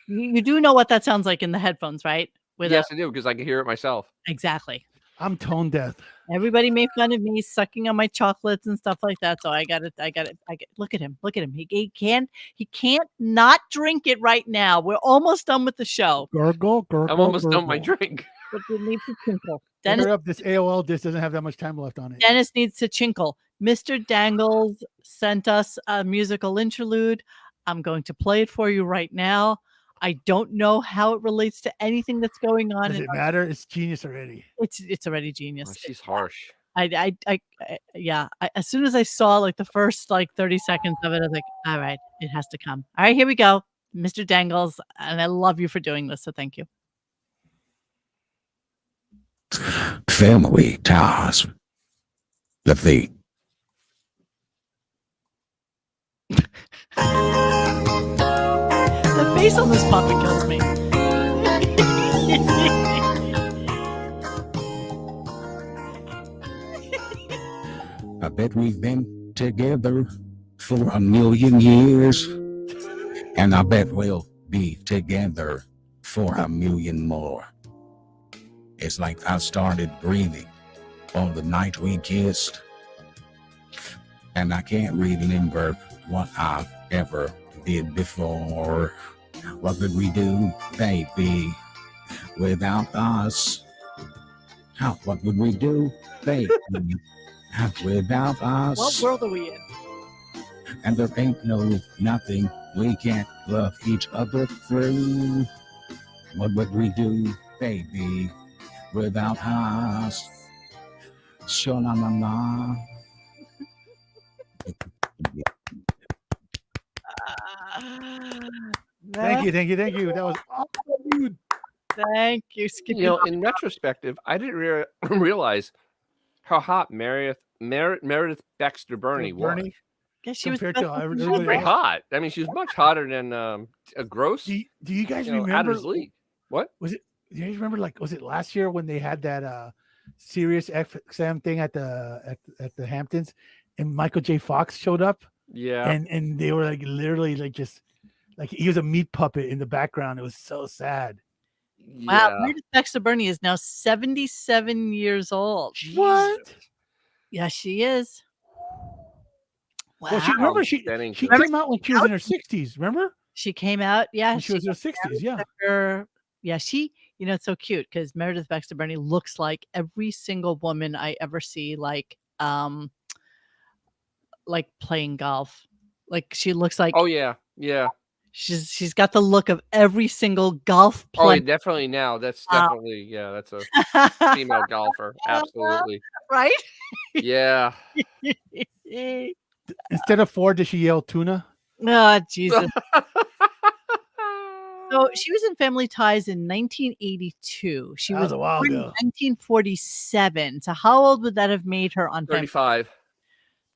You do know what that sounds like in the headphones, right? Yes, I do, because I can hear it myself. Exactly. I'm tone deaf. Everybody made fun of me sucking on my chocolates and stuff like that. So I got it. Look at him. He can't not drink it right now. We're almost done with the show. Gurgle. I'm almost done with my drink. But we need to chinkle. Dennis, up, this AOL disc doesn't have that much time left on it. Dennis needs to chinkle. Mr. Dangles sent us a musical interlude. I'm going to play it for you right now. I don't know how it relates to anything that's going on. Does it matter? It's genius already. It's already genius. Oh, she's harsh. Yeah. As soon as I saw like the first 30 seconds of it, I was like, all right, it has to come. All right, here we go. Mr. Dangles, and I love you for doing this, so thank you. Family ties. The fate. The face on this puppet kills me. I bet we've been together for 1,000,000 years, and I bet we'll be together for 1,000,000 more. It's like I started breathing on the night we kissed, and I can't remember what I ever did before. What could we do, baby, without us? What would we do, baby, without us? What world are we in? And there ain't nothing we can't love each other through. What would we do, baby, without us? Sha-na-na-na. Thank you. That was awesome, dude. Thank you, Skippy. You know, in retrospective, I didn't realize how hot Meredith Baxter Burney was. Bernie, Yeah, she was compared the to best everybody She was in pretty else. hot. I mean, she was much hotter than a Gross. Do you guys out remember? of his league. What? Was it? Do you guys remember? Like, was it last year when they had that Sirius XM thing at the Hamptons, and Michael J. Fox showed up? Yeah. And they were like literally like just like he was a meat puppet in the background. It was so sad. Wow, Yeah. Meredith Baxter Burney is now 77 years old. What? Yeah, she is. Wow. Well, she remember she came out when she was in her 60s. Remember? She came out, yeah. When she was in her 60s, yeah. Yeah, she, it's so cute because Meredith Baxter Burney looks like every single woman I ever see, like playing golf. Like she looks like Oh yeah, yeah. she's got the look of every single golf Oh, player. yeah, definitely now. That's Wow. definitely that's a female golfer. Absolutely. Right? Instead of 4, did she yell tuna? Oh, Jesus. So she was in Family Ties in 1982. She That was a while born in ago. 1947. So how old would that have made her on Family 35.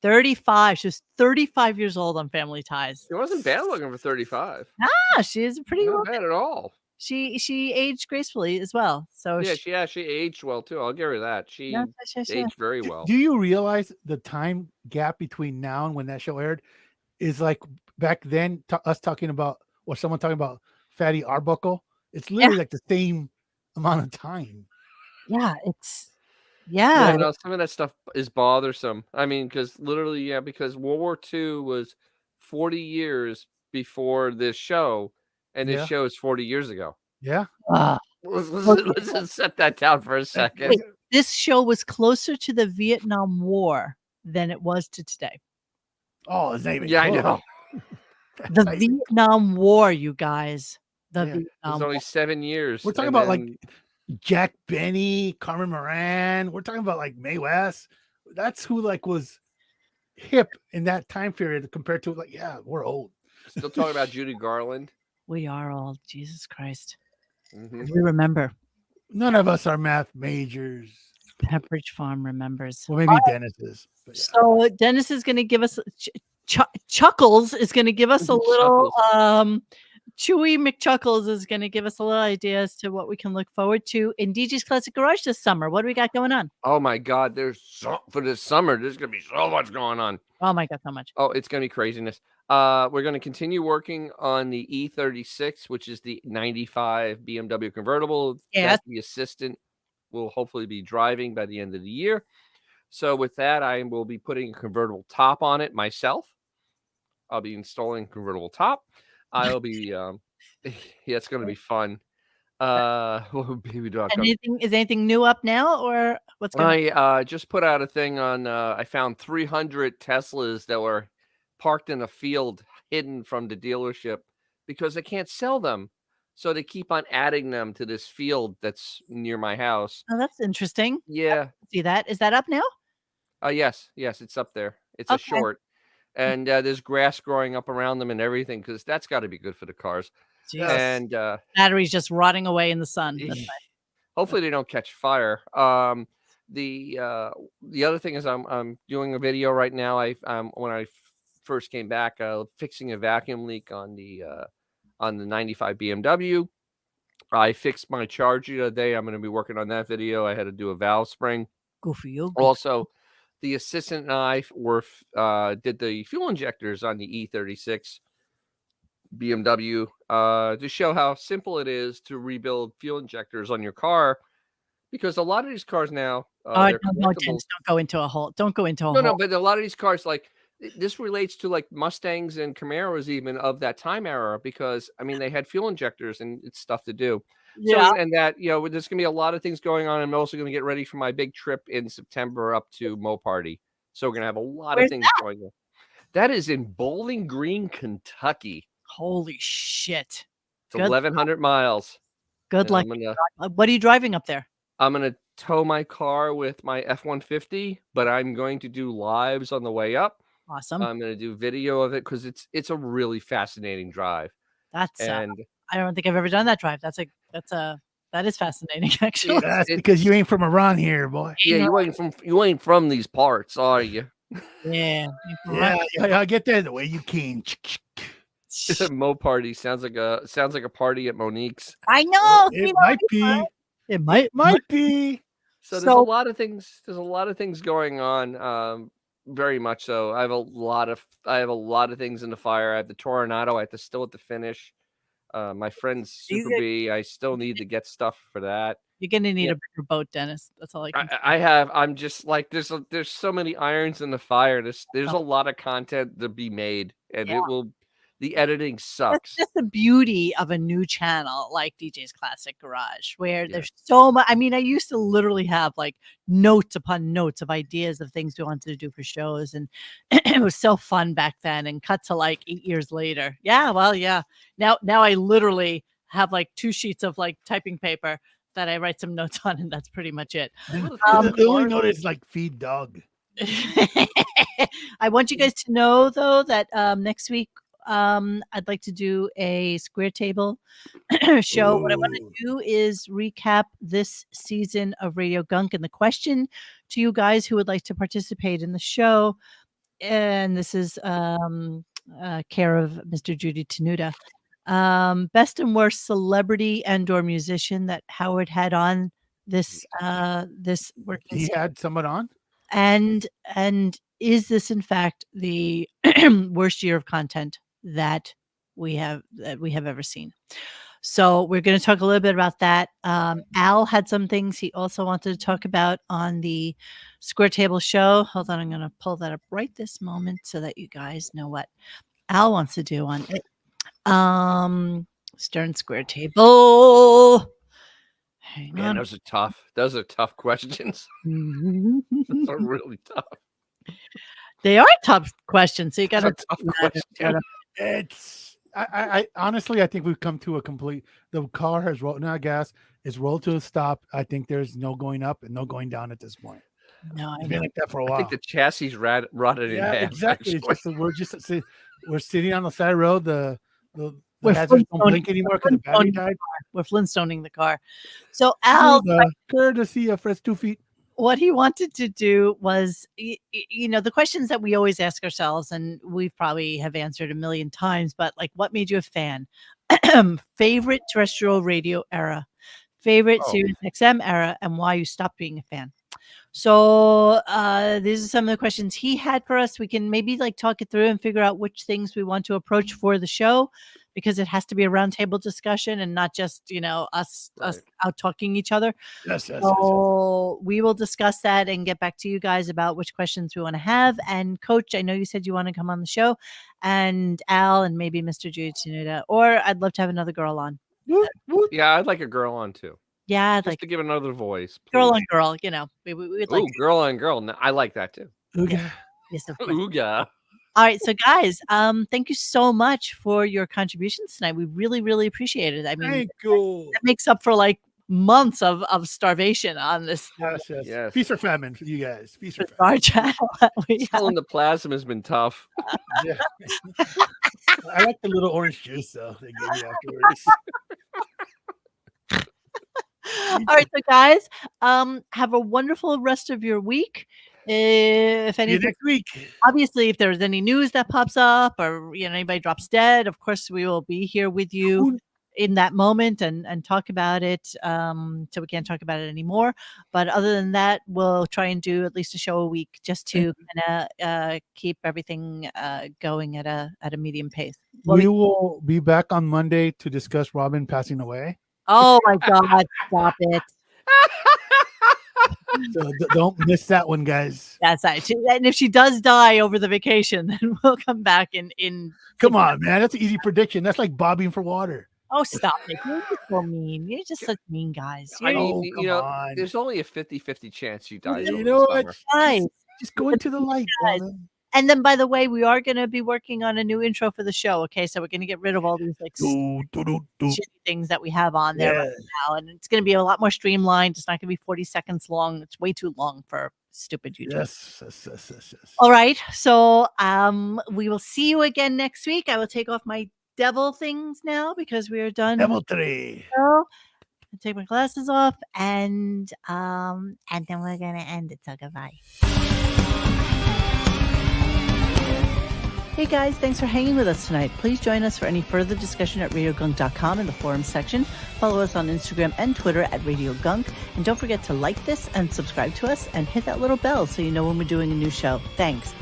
35. She was 35 years old on Family Ties. She wasn't bad looking for 35. Ah, she is a pretty Not woman. bad at all. She aged gracefully as well. So Yeah, she aged well too. I'll give her that. She Yes. aged very well. Do you realize the time gap between now and when that show aired is like back then? Us talking about or someone talking about Fatty Arbuckle. It's literally like the same amount of time. Yeah, it's Yeah, no, some of that stuff is bothersome. I mean, because literally, because World War II was 40 years before this show, and this Yeah. show is 40 years ago. Yeah. Let's just set that down for a second. Wait, this show was closer to the Vietnam War than it was to today. Oh, it's not even Yeah, I close. know. The Vietnam War, you guys. The Yeah. Vietnam It was only War. 7 years. We're talking and about then- like Jack Benny, Carmen Moran. We're talking about like Mae West. That's who like was hip in that time period compared to like, yeah, we're old. still talking about Judy Garland. We are old. Jesus Christ. Mhm. We remember. None of us are math majors. Pepperidge Farm remembers. Well, maybe Dennis is. But yeah. So Dennis is going to give us Chuckles is going to give us a little Chewy McChuckles is going to give us a little idea as to what we can look forward to in DJ's Classic Garage this summer. What do we got going on? Oh my God, for this summer, there's gonna be so much going on. Oh my God, so much. Oh, it's gonna be craziness. We're gonna continue working on the E36, which is the 95 BMW convertible. Yes. That the assistant will hopefully be driving by the end of the year. So with that, I will be putting a convertible top on it myself. I'll be installing a convertible top. I'll be yeah, it's gonna be fun. Baby.com. Is anything new up now or what's going on? I just put out a thing on I found 300 Teslas that were parked in a field hidden from the dealership because they can't sell them. So they keep on adding them to this field that's near my house. Oh, that's interesting. Yeah. See that? Is that up now? Yes, it's up there. It's a Okay. short. And there's grass growing up around them and everything because that's got to be good for the cars. Jesus. And Batteries just rotting away in the sun. That's right. hopefully they don't catch fire. The other thing is I'm doing a video right now. When I first came back, fixing a vacuum leak on the 95 BMW. I fixed my charger today. I'm going to be working on that video. I had to do a valve spring. Good for you. Also, the assistant and I did the fuel injectors on the E36 BMW to show how simple it is to rebuild fuel injectors on your car, because a lot of these cars now they're No, collectibles. Jens, don't go into a hole. Don't go into a No, hole. but a lot of these cars, like this relates to like Mustangs and Camaros even of that time era, because I mean they had fuel injectors and it's stuff to do. Yeah. So, and that, there's gonna be a lot of things going on. I'm also gonna get ready for my big trip in September up to Mo Party. So we're gonna have a lot Where's of things going on. That is in Bowling Green, Kentucky. Holy shit. It's 1,100 miles. Good And luck. What are you driving up there? I'm gonna tow my car with my F-150, but I'm going to do lives on the way up. Awesome. I'm going to do video of it because it's a really fascinating drive. That's And I don't think I've ever done that drive. That is fascinating, actually. That's because you ain't from Iran here, boy. yeah, you ain't from these parts, are you? Yeah. Yeah, I get that the way you came. Mo party sounds like a party at Monique's. I know. It might be. It might be. So there's a lot of things. There's a lot of things going on. Very much so. I have a lot of things in the fire. I have the Toronado. I still have to finish. My friend's Super B. I still need to get stuff for that. You're gonna need a bigger boat, Dennis. That's all I can say. I'm just like there's so many irons in the fire. There's a lot of content to be made, and the editing sucks. That's just the beauty of a new channel like DJ's Classic Garage, where there's so much. I mean, I used to literally have like notes upon notes of ideas of things we wanted to do for shows, and it was so fun back then. And cut to like 8 years later. Yeah, well, yeah. Now I literally have like 2 sheets of like typing paper that I write some notes on, and that's pretty much it. The only note is like feed dog. I want you guys to know though that next week I'd like to do a square table show. What I want to do is recap this season of Radio Gunk, and the question to you guys who would like to participate in the show, and this is care of Mr. Judy Tenuta. Best and worst celebrity and or musician that Howard had on this working. He had someone on, and is this in fact the worst year of content that we have ever seen? So we're going to talk a little bit about that. Al had some things he also wanted to talk about on the Square Table show. Hold on, I'm going to pull that up right this moment so that you guys know what Al wants to do on it. Stern Square Table. Hang on. Those are tough questions. Those are really tough. They are tough questions. So you got to tough question. It's I honestly I think we've come to a complete. The car has rolled. Now gas is rolled to a stop. I think there's no going up and no going down at this point. No, it's been like that for a while. I think the chassis rotted in half. Exactly. It's just, we're sitting on the side road. The hazards don't blink anymore because the battery died. We're Flintstoning the car. So Al, courtesy of Fresh 2 Feet. What he wanted to do was, the questions that we always ask ourselves, and we probably have answered a million times, but like, what made you a fan? Favorite terrestrial radio era, favorite Sirius XM era, and why you stopped being a fan. So these are some of the questions he had for us. We can maybe like talk it through and figure out which things we want to approach for the show, because it has to be a roundtable discussion and not just, us out talking each other. Yes. We will discuss that and get back to you guys about which questions we want to have. And Coach, I know you said you want to come on the show, and Al and maybe Mr. Judy Tenuta, or I'd love to have another girl on. Yeah, I'd like a girl on too. Yeah, just to give another voice. Please. Girl on girl, we'd like girl on girl. No, I like that too. Ooga. Yes, of course. Ooga. All right, so guys, thank you so much for your contributions tonight. We really, really appreciate it. I mean, thank you. That makes up for like months of starvation on this. Yes. Feast or famine for you guys. Feast or famine. Our channel. Selling the plasma has been tough. Yeah. I like the little orange juice though they give you afterwards. All right, so guys, have a wonderful rest of your week. If anything, next week. Obviously, if there's any news that pops up or anybody drops dead, of course we will be here with you in that moment and talk about it. So we can't talk about it anymore. But other than that, we'll try and do at least a show a week just to kind of keep everything going at a medium pace. We will be back on Monday to discuss Robin passing away. Oh my God! Stop it. So don't miss that one, guys. That's right. And if she does die over the vacation, then we'll come back in. Come on, man. That's an easy prediction. That's like bobbing for water. Oh, stop it. You're just so mean. You're just such mean guys. On. There's only a 50-50 chance you die. You know what? Guys, just go into the light. Guys. And then, by the way, we are going to be working on a new intro for the show. Okay, so we're going to get rid of all these like shitty things that we have on there right now, and it's going to be a lot more streamlined. It's not going to be 40 seconds long. It's way too long for stupid YouTube. Yes. All right, so we will see you again next week. I will take off my devil things now because we are done. Devil 3. I'll take my glasses off, and then we're gonna end it. So goodbye. Hey guys, thanks for hanging with us tonight. Please join us for any further discussion at RadioGunk.com in the forums section. Follow us on Instagram and Twitter at RadioGunk. And don't forget to like this and subscribe to us and hit that little bell so you know when we're doing a new show. Thanks.